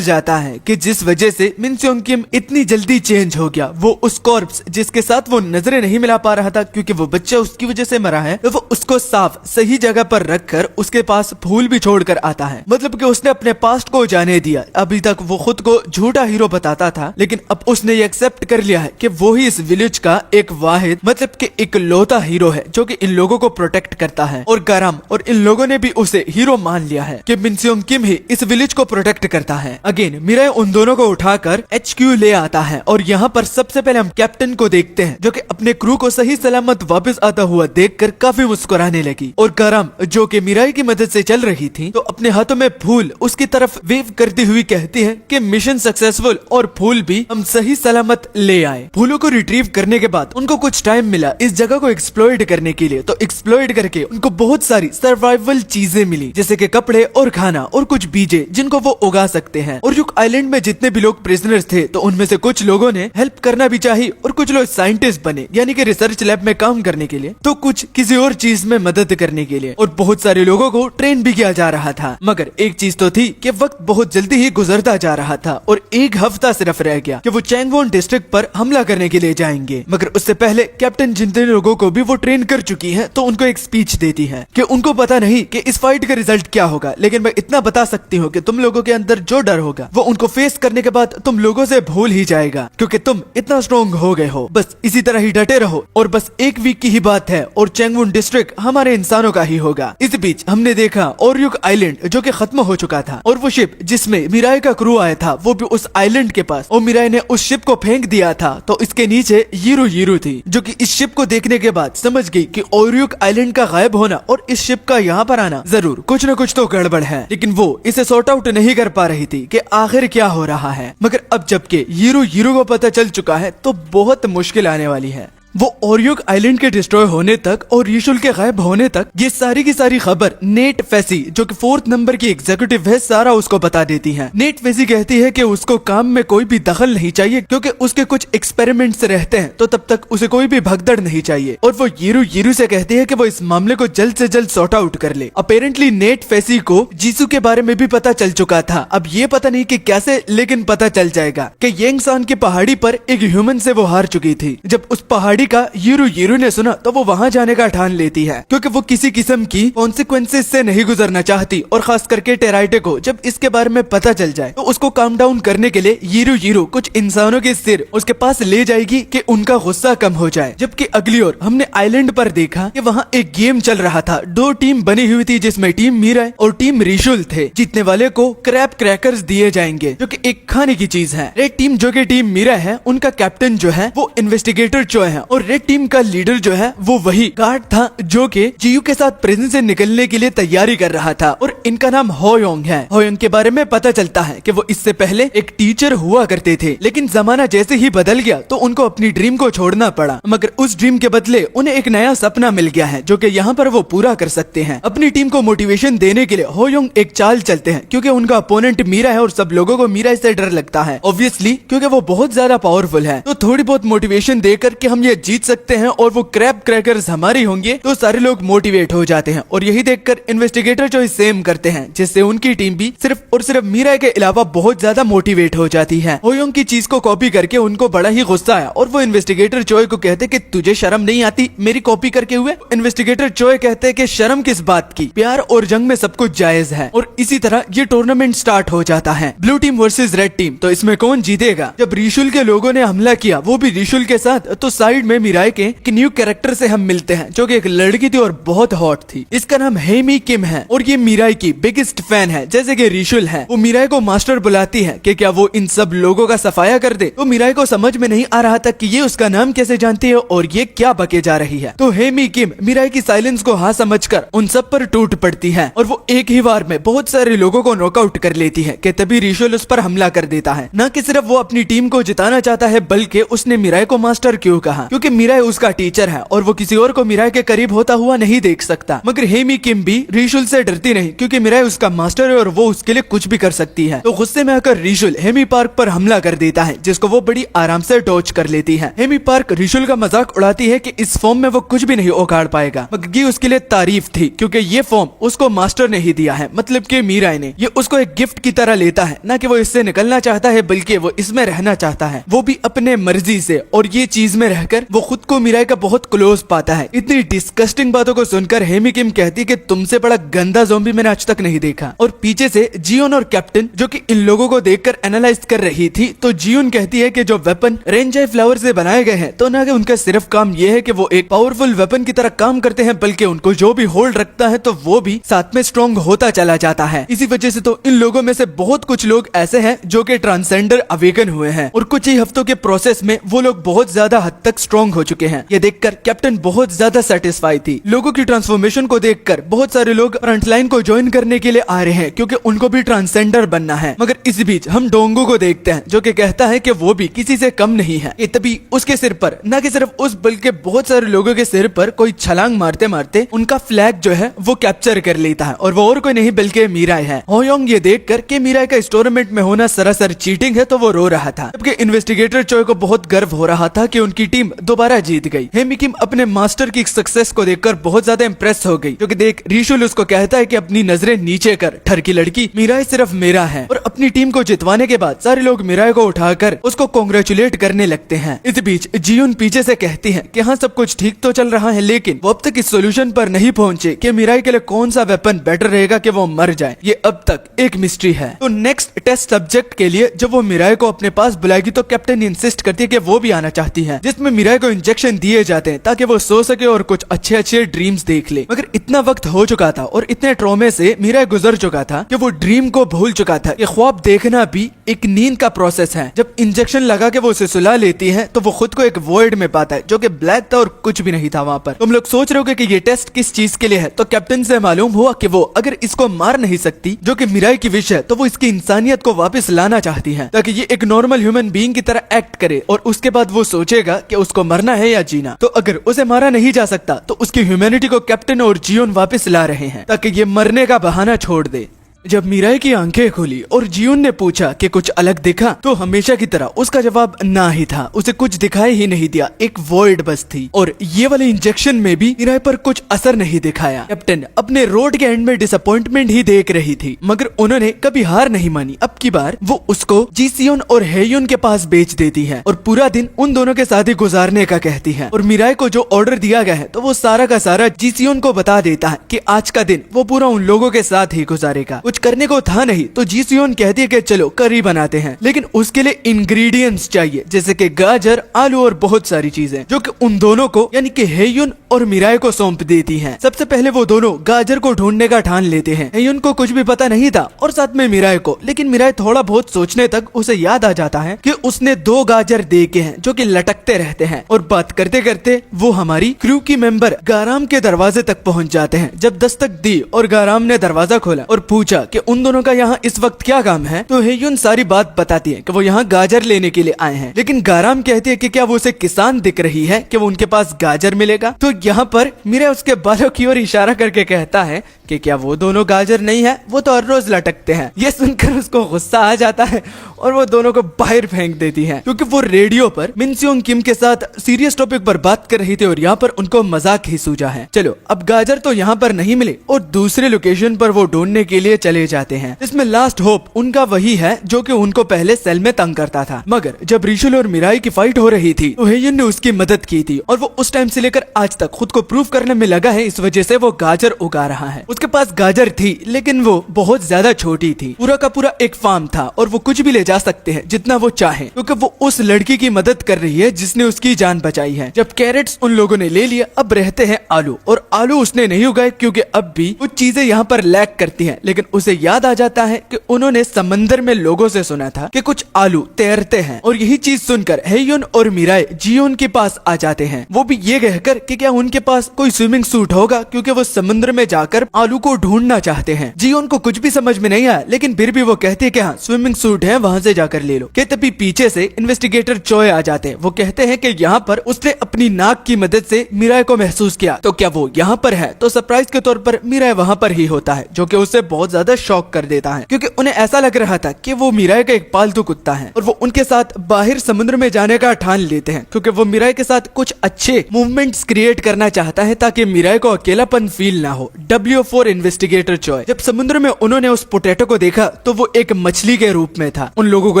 जाता है कि जिस वजह से मिन स्योंग किम इतनी जल्दी चेंज हो गया। वो उस कॉर्प्स जिसके साथ वो नजरें नहीं मिला पा रहा था क्योंकि वो बच्चा उसकी वजह से मरा है, तो वो उसको साफ सही जगह पर रखकर उसके पास फूल भी छोड़कर आता है। मतलब कि उसने अपने पास्ट को जाने दिया। अभी तक वो खुद को झूठा हीरो बताता था, लेकिन अब उसने ये एक्सेप्ट कर लिया है कि वो ही इस विलेज का एक वाहिद मतलब कि इकलौता हीरो है जो कि इन लोगों को प्रोटेक्ट करता है। और गाराम और इन लोगों ने भी उसे हीरो मान लिया है कि मिन स्योंग किम ही इस विलेज को प्रोटेक्ट करता है। अगेन मिराए उन दोनों को उठाकर HQ ले आता है और यहाँ पर सबसे पहले हम कैप्टन को देखते हैं जो कि अपने क्रू को सही सलामत वापस आता हुआ देखकर काफी मुस्कुराने लगी। और गाराम जो कि मिराई की मदद से चल रही थी, तो अपने हाथों में फूल उसकी तरफ वेव करती हुई कहती है कि मिशन सक्सेसफुल और फूल भी हम सही सलामत ले आए। फूलों को रिट्रीव करने के बाद उनको कुछ टाइम मिला इस जगह को एक्सप्लॉइट करने के लिए, तो एक्सप्लॉइट करके उनको बहुत सारी सर्वाइवल चीजें मिली जैसे कि कपड़े और खाना और कुछ बीजे जिनको वो उगा सकते हैं। और जो आइलैंड में जितने भी लोग प्रिजनर्स थे, तो उनमें से कुछ लोगों ने हेल्प करना भी चाहिए और कुछ लोग साइंटिस्ट बने यानी कि रिसर्च लैब में काम करने के लिए, तो कुछ किसी और चीज में मदद करने के लिए, और बहुत सारे लोगों को ट्रेन भी किया जा रहा था। मगर एक चीज तो थी कि वक्त बहुत जल्दी ही गुजरता जा रहा था और एक हफ्ता सिर्फ रह गया कि वो चैंगवोन डिस्ट्रिक्ट पर हमला करने के लिए जाएंगे। मगर उससे पहले कैप्टन जितने लोगों को भी वो ट्रेन कर चुकी है, तो उनको एक स्पीच देती है कि उनको पता नहीं कि इस फाइट का रिजल्ट क्या होगा, लेकिन मैं इतना बता सकती हूँ कि तुम लोगों के अंदर जो डर होगा वो उनको फेस करने के बाद तुम लोगों से भूल ही जाएगा, क्योंकि तुम इतना स्ट्रॉन्ग हो गए हो। बस इसी तरह ही डटे रहो और बस एक वीक की ही बात है और चैंगवुन डिस्ट्रिक्ट हमारे इंसानों का ही होगा। इस बीच हमने देखा ओरियुक आइलैंड जो कि खत्म हो चुका था और वो शिप जिसमें मिराई का क्रू आया था वो भी उस आइलैंड के पास, और मिराई ने उस शिप को फेंक दिया था तो इसके नीचे यीरू थी, जो कि इस शिप को देखने के बाद समझ गई कि ओरियुक आइलैंड का गायब होना और इस शिप का यहाँ पर आना जरूर कुछ न कुछ तो गड़बड़ है, लेकिन वो इसे सॉर्ट आउट नहीं कर पा रही थी कि आखिर क्या हो रहा है। मगर अब जबकि यीरू को पता चल चुका है तो बहुत मुश्किल आने वाली है। वो ओरियुक आइलैंड के डिस्ट्रॉय होने तक और रिशुल के गायब होने तक ये सारी की सारी खबर नेट फेसी जो कि 4th नंबर की एग्जीक्यूटिव है सारा उसको बता देती है। नेट फेसी कहती है कि उसको काम में कोई भी दखल नहीं चाहिए क्योंकि उसके कुछ एक्सपेरिमेंट्स रहते हैं, तो तब तक उसे कोई भी भगदड़ नहीं चाहिए। और वो यीरू से कहती है कि वो इस मामले को जल्द से जल्द सॉर्ट आउट कर ले। अपेरेंटली नेट फेसी को जीसू के बारे में भी पता चल चुका था, अब ये पता नहीं कि कैसे, लेकिन पता चल जाएगा कि येंगसान की पहाड़ी पर एक ह्यूमन से वो हार चुकी थी। जब उस पहाड़ी का यीरू ने सुना तो वो वहाँ जाने का ठान लेती है क्योंकि वो किसी किस्म की कॉन्सिक्वेंसेस से नहीं गुजरना चाहती, और खास करके टेराइटे को जब इसके बारे में पता चल जाए तो उसको काम डाउन करने के लिए यीरू कुछ इंसानों के सिर उसके पास ले जाएगी कि उनका गुस्सा कम हो जाए। जबकि अगली ओर हमने आइलैंड पर देखा कि वहाँ एक गेम चल रहा था। 2 टीम बनी हुई थी जिसमें टीम मिराई और टीम रिशुल थे। जीतने वाले को क्रैप क्रैकर्स दिए जाएंगे जो कि एक खाने की चीज है। रेड टीम जो कि टीम मिराई है उनका कैप्टन जो है वो इन्वेस्टिगेटर चोय है, और रेड टीम का लीडर जो है वो वही गार्ड था जो कि जीयू के साथ प्रिजन से निकलने के लिए तैयारी कर रहा था, और इनका नाम होयोंग है। होयोंग के बारे में पता चलता है कि वो इससे पहले एक टीचर हुआ करते थे, लेकिन जमाना जैसे ही बदल गया तो उनको अपनी ड्रीम को छोड़ना पड़ा। मगर उस ड्रीम के बदले उन्हें एक नया सपना मिल गया है जो कि यहाँ पर वो पूरा कर सकते हैं। अपनी टीम को मोटिवेशन देने के लिए होयोंग एक चाल चलते हैं क्योंकि उनका अपोनेंट मीरा है और सब लोगों को मीरा से डर लगता है ऑब्वियसली क्योंकि वो बहुत ज्यादा पावरफुल है। तो थोड़ी बहुत मोटिवेशन देकर के हम ये जीत सकते हैं और वो क्रैप क्रैकर्स हमारी होंगे तो सारे लोग मोटिवेट हो जाते हैं। और यही देखकर इन्वेस्टिगेटर जो सेम करते हैं जिससे उनकी टीम भी सिर्फ और सिर्फ मीरा के अलावा बहुत ज्यादा मोटिवेट हो जाती है। होयोंग की चीज को कॉपी करके उनको बड़ा ही गुस्सा आया और वो इन्वेस्टिगेटर चोय को कहते कि तुझे शर्म नहीं आती मेरी कॉपी करके हुए। इन्वेस्टिगेटर चोय कहते कि शर्म किस बात की, प्यार और जंग में सब कुछ जायज है। और इसी तरह ये टूर्नामेंट स्टार्ट हो जाता है, blue team versus red team. तो इसमें कौन जीतेगा? जब रिशुल के लोगों ने हमला किया वो भी रिशुल के साथ, तो साइड में मिराई के न्यू कैरेक्टर से हम मिलते हैं जो कि एक लड़की थी और बहुत हॉट थी। इसका नाम हेमी किम है और ये मिराई की बिगेस्ट फैन है जैसे कि रिशुल है। वो मिराई को मास्टर बुलाती है कि क्या वो इन सब लोगों का सफाया कर दे। तो मिराई को समझ में नहीं आ रहा था कि ये उसका नाम कैसे जानती है और ये क्या बके जा रही है। तो हेमी किम मिराई की साइलेंस को हाँ समझकर उन सब पर टूट पड़ती है और वो एक ही बार में बहुत सारे लोगों को नॉकआउट कर लेती है कि तभी रिशुल उस पर हमला कर देता है। न कि सिर्फ वो अपनी टीम को जिताना चाहता है बल्कि उसने मिराई को मास्टर क्यों कहा, क्योंकि मिराई उसका टीचर है और वो किसी और को मिराई के करीब होता हुआ नहीं देख सकता। मगर हेमी किम भी रिशुल से डरती नहीं क्योंकि मिराई उसका मास्टर है और वो उसके लिए कुछ भी कर सकती है। तो गुस्से में आकर रिशुल हेमी पार्क पर हमला कर देता है जिसको वो बड़ी आराम से डॉच कर लेती है। हेमी पार्क रिशुल का मजाक उड़ाती है कि इस फॉर्म में वो कुछ भी नहीं उखाड़ पाएगा, मगर ये उसके लिए तारीफ थी क्योंकि ये फॉर्म उसको मास्टर ने ही दिया है, मतलब कि मिराई ने। ये उसको एक गिफ्ट की तरह लेता है, न कि वो इससे निकलना चाहता है बल्कि वो इसमें रहना चाहता है, वो भी अपने मर्जी से। और ये चीज में रहकर वो खुद को मिराई का बहुत क्लोज पाता है। इतनी डिस्कस्टिंग बातों को सुनकर हेमी किम कहती कि तुमसे बड़ा गंदा ज़ॉम्बी मैंने आज तक नहीं देखा। और पीछे से जियोन और कैप्टन जो कि इन लोगों को देखकर एनालाइज कर रही थी, तो जियोन कहती है कि जो वेपन रेंजाई फ्लावर से बनाए गए हैं तो ना कि उनका सिर्फ काम ये है कि वो एक पावरफुल वेपन की तरह काम करते हैं बल्कि उनको जो भी होल्ड रखता है तो वो भी साथ में स्ट्रॉन्ग होता चला जाता है। इसी वजह से तो इन लोगों में से बहुत कुछ लोग ऐसे हैं जो कि ट्रांसेंडर अवेकन हुए हैं और कुछ ही हफ्तों के प्रोसेस में वो लोग बहुत ज्यादा हद तक स्ट्रॉन्ग हो चुके हैं। ये देखकर कैप्टन बहुत ज्यादा सेटिस्फाई थी। लोगों की ट्रांसफॉर्मेशन को देखकर बहुत सारे लोग फ्रंटलाइन को ज्वाइन करने के लिए आ रहे हैं क्योंकि उनको भी ट्रांसेंडर बनना है। मगर इस बीच हम डोंगो को देखते हैं जो कि कहता है कि वो भी किसी से कम नहीं है। तभी उसके सिर पर न कि सिर्फ उस बल्कि बहुत सारे लोगों के सिर पर कोई छलांग मारते मारते उनका फ्लैग जो है वो कैप्चर कर लेता है और वो और कोई नहीं बल्कि मिराई है। होयोंग ये देखकर कि मिराई का इस टूर्नामेंट में होना सरासर चीटिंग है तो वो रो रहा था, जबकि इन्वेस्टिगेटर चोय को बहुत गर्व हो रहा था कि उनकी टीम दोबारा जीत गई। हेमी किम अपने मास्टर की सक्सेस को देखकर बहुत ज्यादा इम्प्रेस हो गई, क्योंकि देख रिशुल उसको कहता है कि अपनी नजरें नीचे कर, ठर की लड़की मिराई सिर्फ मेरा है। और अपनी टीम को जितवाने के बाद सारे लोग मिराई को उठाकर उसको कांग्रेचुलेट करने लगते हैं। इस बीच जियोन पीछे से कहती है कि हाँ सब कुछ ठीक तो चल रहा है, लेकिन वो अब तक इस सोल्यूशन पर नहीं पहुंचे कि मिराई के लिए कौन सा वेपन बेटर रहेगा कि वो मर जाए। ये अब तक एक मिस्ट्री है। तो नेक्स्ट टेस्ट सब्जेक्ट के लिए जब वो मिराई को अपने पास बुलाएगी तो कैप्टन इंसिस्ट करती है कि वो भी आना चाहती है, जिसमें मिराई को इंजेक्शन दिए जाते हैं ताकि वो सो सके और कुछ अच्छे अच्छे ड्रीम्स देख ले। मगर इतना वक्त हो चुका था और इतने ट्रॉमे से मिराई गुजर चुका था कि वो ड्रीम को भूल चुका था। ये ख्वाब देखना भी एक नींद का प्रोसेस है। जब इंजेक्शन लगा के वो उसे सुला लेती है तो वो खुद को एक वॉइड में पाता है जो कि ब्लैक था और कुछ भी नहीं था वहाँ पर। तुम लोग सोच रहे हो कि ये टेस्ट किस चीज के लिए है, तो कैप्टन से मालूम हुआ कि वो अगर इसको मार नहीं सकती, जो कि मिराई की विश है, तो वो इसकी इंसानियत को वापस लाना चाहती है ताकि ये एक नॉर्मल ह्यूमन बीइंग की तरह एक्ट करे और उसके बाद वो सोचेगा कि उसको मरना है या जीना। तो अगर उसे मारा नहीं जा सकता तो उसकी ह्यूमैनिटी को कैप्टन और जियोन वापस ला रहे हैं ताकि ये मरने का बहाना छोड़ दे। जब मिराई की आंखें खुली और जियोन ने पूछा कि कुछ अलग दिखा, तो हमेशा की तरह उसका जवाब ना ही था। उसे कुछ दिखाई ही नहीं दिया, एक वॉइड बस थी। और ये वाले इंजेक्शन में भी मिराई पर कुछ असर नहीं दिखाया। कैप्टन अपने रोड के एंड में डिसअपॉइंटमेंट ही देख रही थी, मगर उन्होंने कभी हार नहीं मानी। अब की बार वो उसको जीसियोन और हेयुन के पास बेच देती है और पूरा दिन उन दोनों के साथ ही गुजारने का कहती है। और मिराई को जो ऑर्डर दिया गया है तो वो सारा का सारा जीसियोन को बता देता है कि आज का दिन वो पूरा उन लोगों के साथ ही गुजारेगा। कुछ करने को था नहीं तो जीसियोन कहती है कि चलो करी बनाते हैं, लेकिन उसके लिए इंग्रेडिएंट्स चाहिए, जैसे कि गाजर, आलू और बहुत सारी चीजें, जो कि उन दोनों को यानी कि हेयुन और मिराई को सौंप देती हैं। सबसे पहले वो दोनों गाजर को ढूंढने का ठान लेते हैं। हेयुन को कुछ भी पता नहीं था और साथ में मिराई को, लेकिन मिराई थोड़ा बहुत सोचने तक उसे याद आ जाता है कि उसने 2 गाजर देखे हैं जो कि लटकते रहते हैं। और बात करते करते वो हमारी क्रू की मेंबर गाराम के दरवाजे तक पहुंच जाते हैं। जब दस्तक दी और गाराम ने दरवाजा खोला और पूछा कि उन दोनों का यहाँ इस वक्त क्या काम है, तो हेयुन सारी बात बताती है कि वो यहाँ गाजर लेने के लिए आए हैं। लेकिन गाराम कहती है कि क्या वो उसे किसान दिख रही है कि वो उनके पास गाजर मिलेगा। तो यहाँ पर मिराई उसके बालों की ओर इशारा करके कहता है कि क्या वो दोनों गाजर नहीं है, वो तो हर रोज लटकते हैं। ये सुनकर उसको गुस्सा आ जाता है और वो दोनों को बाहर फेंक देती है, क्योंकि वो रेडियो पर मिनसियोंग किम के साथ सीरियस टॉपिक पर बात कर रही थी और यहाँ पर उनको मजाक ही सूझा है। चलो अब गाजर तो यहाँ पर नहीं मिले और दूसरे लोकेशन पर वो ढूंढने के लिए चले जाते हैं। इसमें लास्ट होप उनका वही है जो कि उनको पहले सेल में तंग करता था। मगर जब रिशुल और मिराई की फाइट हो रही थी तो हेयुन ने उसकी मदद की थी और वो उस टाइम से लेकर आज तक खुद को प्रूव करने में लगा है, इस वजह से वो गाजर उगा रहा है। उसके पास गाजर थी लेकिन वो बहुत ज्यादा छोटी थी। पूरा का पूरा एक फार्म था और वो कुछ भी ले जा सकते हैं जितना वो चाहे, क्योंकि वो उस लड़की की मदद कर रही है जिसने उसकी जान बचाई है। जब कैरेट्स उन लोगों ने ले लिया, अब रहते हैं आलू, और आलू उसने नहीं उगाए क्योंकि अब भी कुछ चीजें यहाँ पर लैक करती हैं। लेकिन उसे याद आ जाता है कि उन्होंने समंदर में लोगों से सुना था कि कुछ आलू तैरते हैं, और यही चीज सुनकर हेयुन और मिराई जियोन के पास आ जाते हैं। वो भी ये कहकर कि क्या उनके पास कोई स्विमिंग सूट होगा, क्योंकि वो समुद्र में जाकर आलू को ढूंढना चाहते हैं। जियोन को कुछ भी समझ में नहीं आया, लेकिन फिर भी वो कहते हैं कि हाँ स्विमिंग सूट है, वहाँ से जाकर ले लो। के तभी पीछे से इन्वेस्टिगेटर चोय आ जाते हैं। वो कहते हैं कि यहाँ पर उसने अपनी नाक की मदद से मिराई को महसूस किया, तो क्या वो यहाँ पर है। तो सरप्राइज के तौर पर मिराई वहाँ पर ही होता है, जो कि उसे बहुत ज्यादा शॉक कर देता है, क्योंकि उन्हें ऐसा लग रहा था कि वो मिराई का एक पालतू कुत्ता है। और वो उनके साथ बाहर समुद्र में जाने का ठान लेते हैं, क्योंकि वो मिराई के साथ कुछ अच्छे मूवमेंट्स क्रिएट करना चाहता है ताकि मिराई को अकेलापन फील ना हो। W4 इन्वेस्टिगेटर चोय जब समुद्र में उन्होंने उस पोटैटो को देखा तो वो एक मछली के रूप में था। उन लोगों को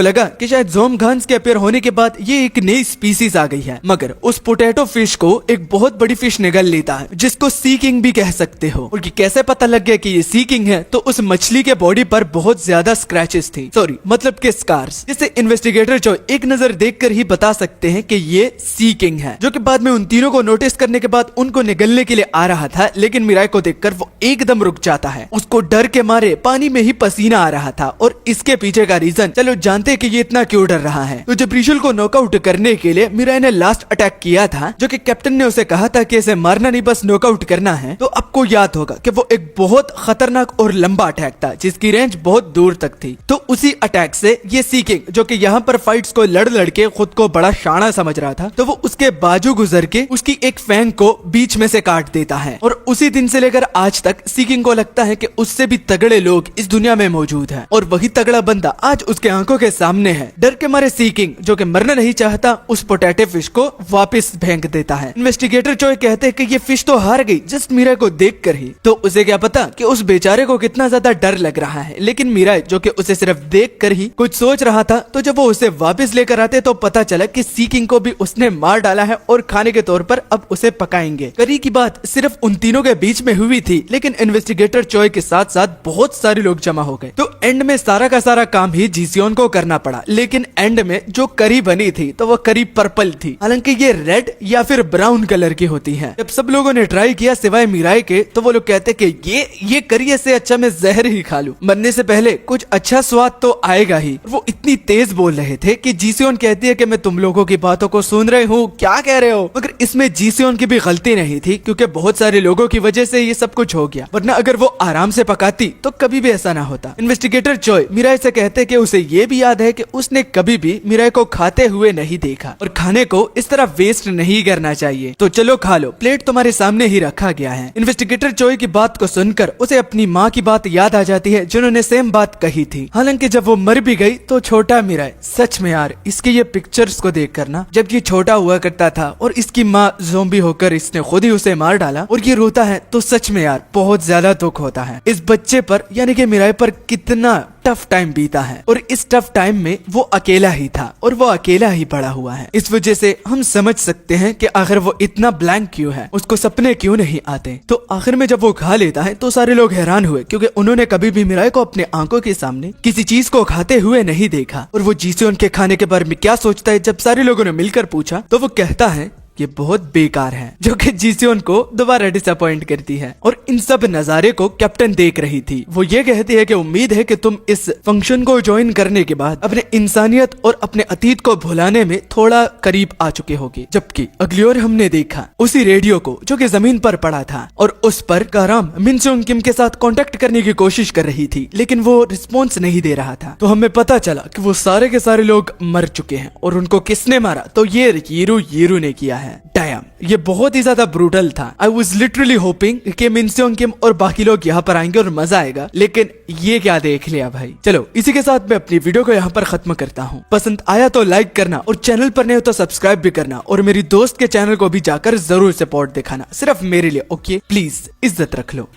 लगा कि शायद ज़ोमगान्स के अपीयर होने के बाद ये एक नई स्पीसीज आ गई है, मगर उस पोटैटो फिश को एक बहुत बड़ी फिश निगल लेता है, जिसको सी किंग भी कह सकते हो। और कैसे पता लग गया कि ये सी किंग है, तो उस मछली के बॉडी पर बहुत ज्यादा स्क्रैचेस थी, सॉरी मतलब के स्कार्स, जिसे इन्वेस्टिगेटर जो एक नजर देखकर ही बता सकते हैं कि ये सी किंग है। जो कि बाद में उन तीनों को नोटिस करने के बाद उनको निगलने के लिए आ रहा था, लेकिन मिराई को देखकर वो एकदम रुक जाता है। उसको डर के मारे पानी में ही पसीना आ रहा था, और इसके पीछे का रीजन चलो जानते हैं कि ये इतना क्यों डर रहा है। तो जब रिशुल को नॉकआउट करने के लिए मिराई ने लास्ट अटैक किया था, जो कि कैप्टन ने उसे कहा था कि इसे मारना नहीं बस नॉकआउट करना है, तो आपको याद होगा कि वो एक बहुत खतरनाक और लंबा अटैक था जिसकी रेंज बहुत दूर तक थी। तो उसी अटैक से ये सी किंग, जो कि यहाँ पर फाइट्स को लड़ लड़के खुद को बड़ा शाना समझ रहा था, तो वो उसके बाजू गुजर के उसकी एक फैंग को बीच में से काट देता है। और उसी दिन से लेकर आज तक सीकिंग को लगता है कि उससे भी तगड़े लोग इस दुनिया में मौजूद हैं और वही तगड़ा बंदा आज उसके आंखों के सामने है। डर के मारे सीकिंग, जो कि मरना नहीं चाहता, उस पोटैटो फिश को वापस फेंक देता है। इन्वेस्टिगेटर चोय कहते हैं कि ये फिश तो हार गई जस्ट मीरा को देखकर ही। तो उसे क्या पता कि उस बेचारे को कितना ज्यादा डर लग रहा है, लेकिन मीरा जो कि उसे सिर्फ देखकर ही कुछ सोच रहा था, तो जब वो उसे वापस लेकर आते तो पता चला कि सीकिंग को भी उसने मार डाला है और खाने के तौर पर अब उसे पकाएंगे। करी की बात सिर्फ उन तीनों के बीच में हुई थी, लेकिन इन्वेस्टिगेटर चोय के साथ साथ बहुत सारे लोग जमा हो गए। तो एंड में सारा का सारा काम ही जीसियोन को करना पड़ा, लेकिन एंड में जो करी बनी थी तो वो करी पर्पल थी, हालांकि ये रेड या फिर ब्राउन कलर की होती है। जब सब लोगों ने ट्राई किया सिवाय मीराई के, तो वो लोग कहते कि ये करी से अच्छा मैं जहर ही खा लूं, मरने से पहले कुछ अच्छा स्वाद तो आएगा ही। वो इतनी तेज बोल रहे थे कि जीसियोन कहती है कि मैं तुम लोगों की बातों को सुन रही हूँ, क्या कह रहे हो। मगर इसमें जीसियोन की भी गलती नहीं थी, क्योंकि बहुत सारे लोगों की वजह से ये सब कुछ हो गया, वरना अगर वो आराम से पकाती तो कभी भी ऐसा ना होता। इन्वेस्टिगेटर चोय मीराई से कहते कि उसे ये भी याद है कि उसने कभी भी मीराई को खाते हुए नहीं देखा और खाने को इस तरह वेस्ट नहीं करना चाहिए। तो चलो खा लो, प्लेट तुम्हारे सामने ही रखा गया है। इन्वेस्टिगेटर चोय की बात को सुनकर उसे अपनी माँ की बात याद आ जाती है, जिन्होंने सेम बात कही थी। हालांकि जब वो मर भी गई तो छोटा मीराई, सच में यार इसके ये पिक्चर्स को देख कर ना, जब ये छोटा हुआ करता था और इसकी माँ ज़ोंबी होकर इसने खुद ही उसे मार डाला और ये रोता है, तो सच में यार बहुत ज्यादा दुख होता है। इस बच्चे पर यानी कि मीराई पर कितना टफ टाइम बीता है और इस टफ टाइम में वो अकेला ही था और वो अकेला ही बड़ा हुआ है। इस वजह से हम समझ सकते हैं कि आखिर वो इतना ब्लैंक क्यों है, उसको सपने क्यों नहीं आते। तो आखिर में जब वो खा लेता है तो सारे लोग हैरान हुए, क्योंकि उन्होंने कभी भी मीराई को अपने आंखों के सामने किसी चीज को खाते हुए नहीं देखा। और वो जीसियोन के खाने के बारे में क्या सोचता है, जब सारे लोगों ने मिलकर पूछा तो वो कहता है ये बहुत बेकार है, जो कि जीसियोन को दोबारा डिसअपॉइंट करती है। और इन सब नजारे को कैप्टन देख रही थी। वो ये कहती है कि उम्मीद है कि तुम इस फंक्शन को ज्वाइन करने के बाद अपने इंसानियत और अपने अतीत को भुलाने में थोड़ा करीब आ चुके होगे। जबकि अगली ओर हमने देखा उसी रेडियो को जो कि जमीन पर पड़ा था और उस पर गाराम मिनसोंग किम के साथ कांटेक्ट करने की कोशिश कर रही थी, लेकिन वो रिस्पॉन्स नहीं दे रहा था। तो हमें पता चला कि वो सारे के सारे लोग मर चुके हैं और उनको किसने मारा, तो ये यीरू ने किया है। डैम, ये बहुत ही ज्यादा ब्रूटल था। आई वॉज लिटरली होपिंग कि मिनसोंग किम और बाकी लोग यहाँ पर आएंगे और मजा आएगा, लेकिन ये क्या देख लिया भाई। चलो इसी के साथ मैं अपनी वीडियो को यहाँ पर खत्म करता हूँ। पसंद आया तो लाइक करना और चैनल पर नहीं हो तो सब्सक्राइब भी करना और मेरी दोस्त के चैनल को भी जाकर जरूर सपोर्ट दिखाना, सिर्फ मेरे लिए। ओके प्लीज, इज्जत रख लो।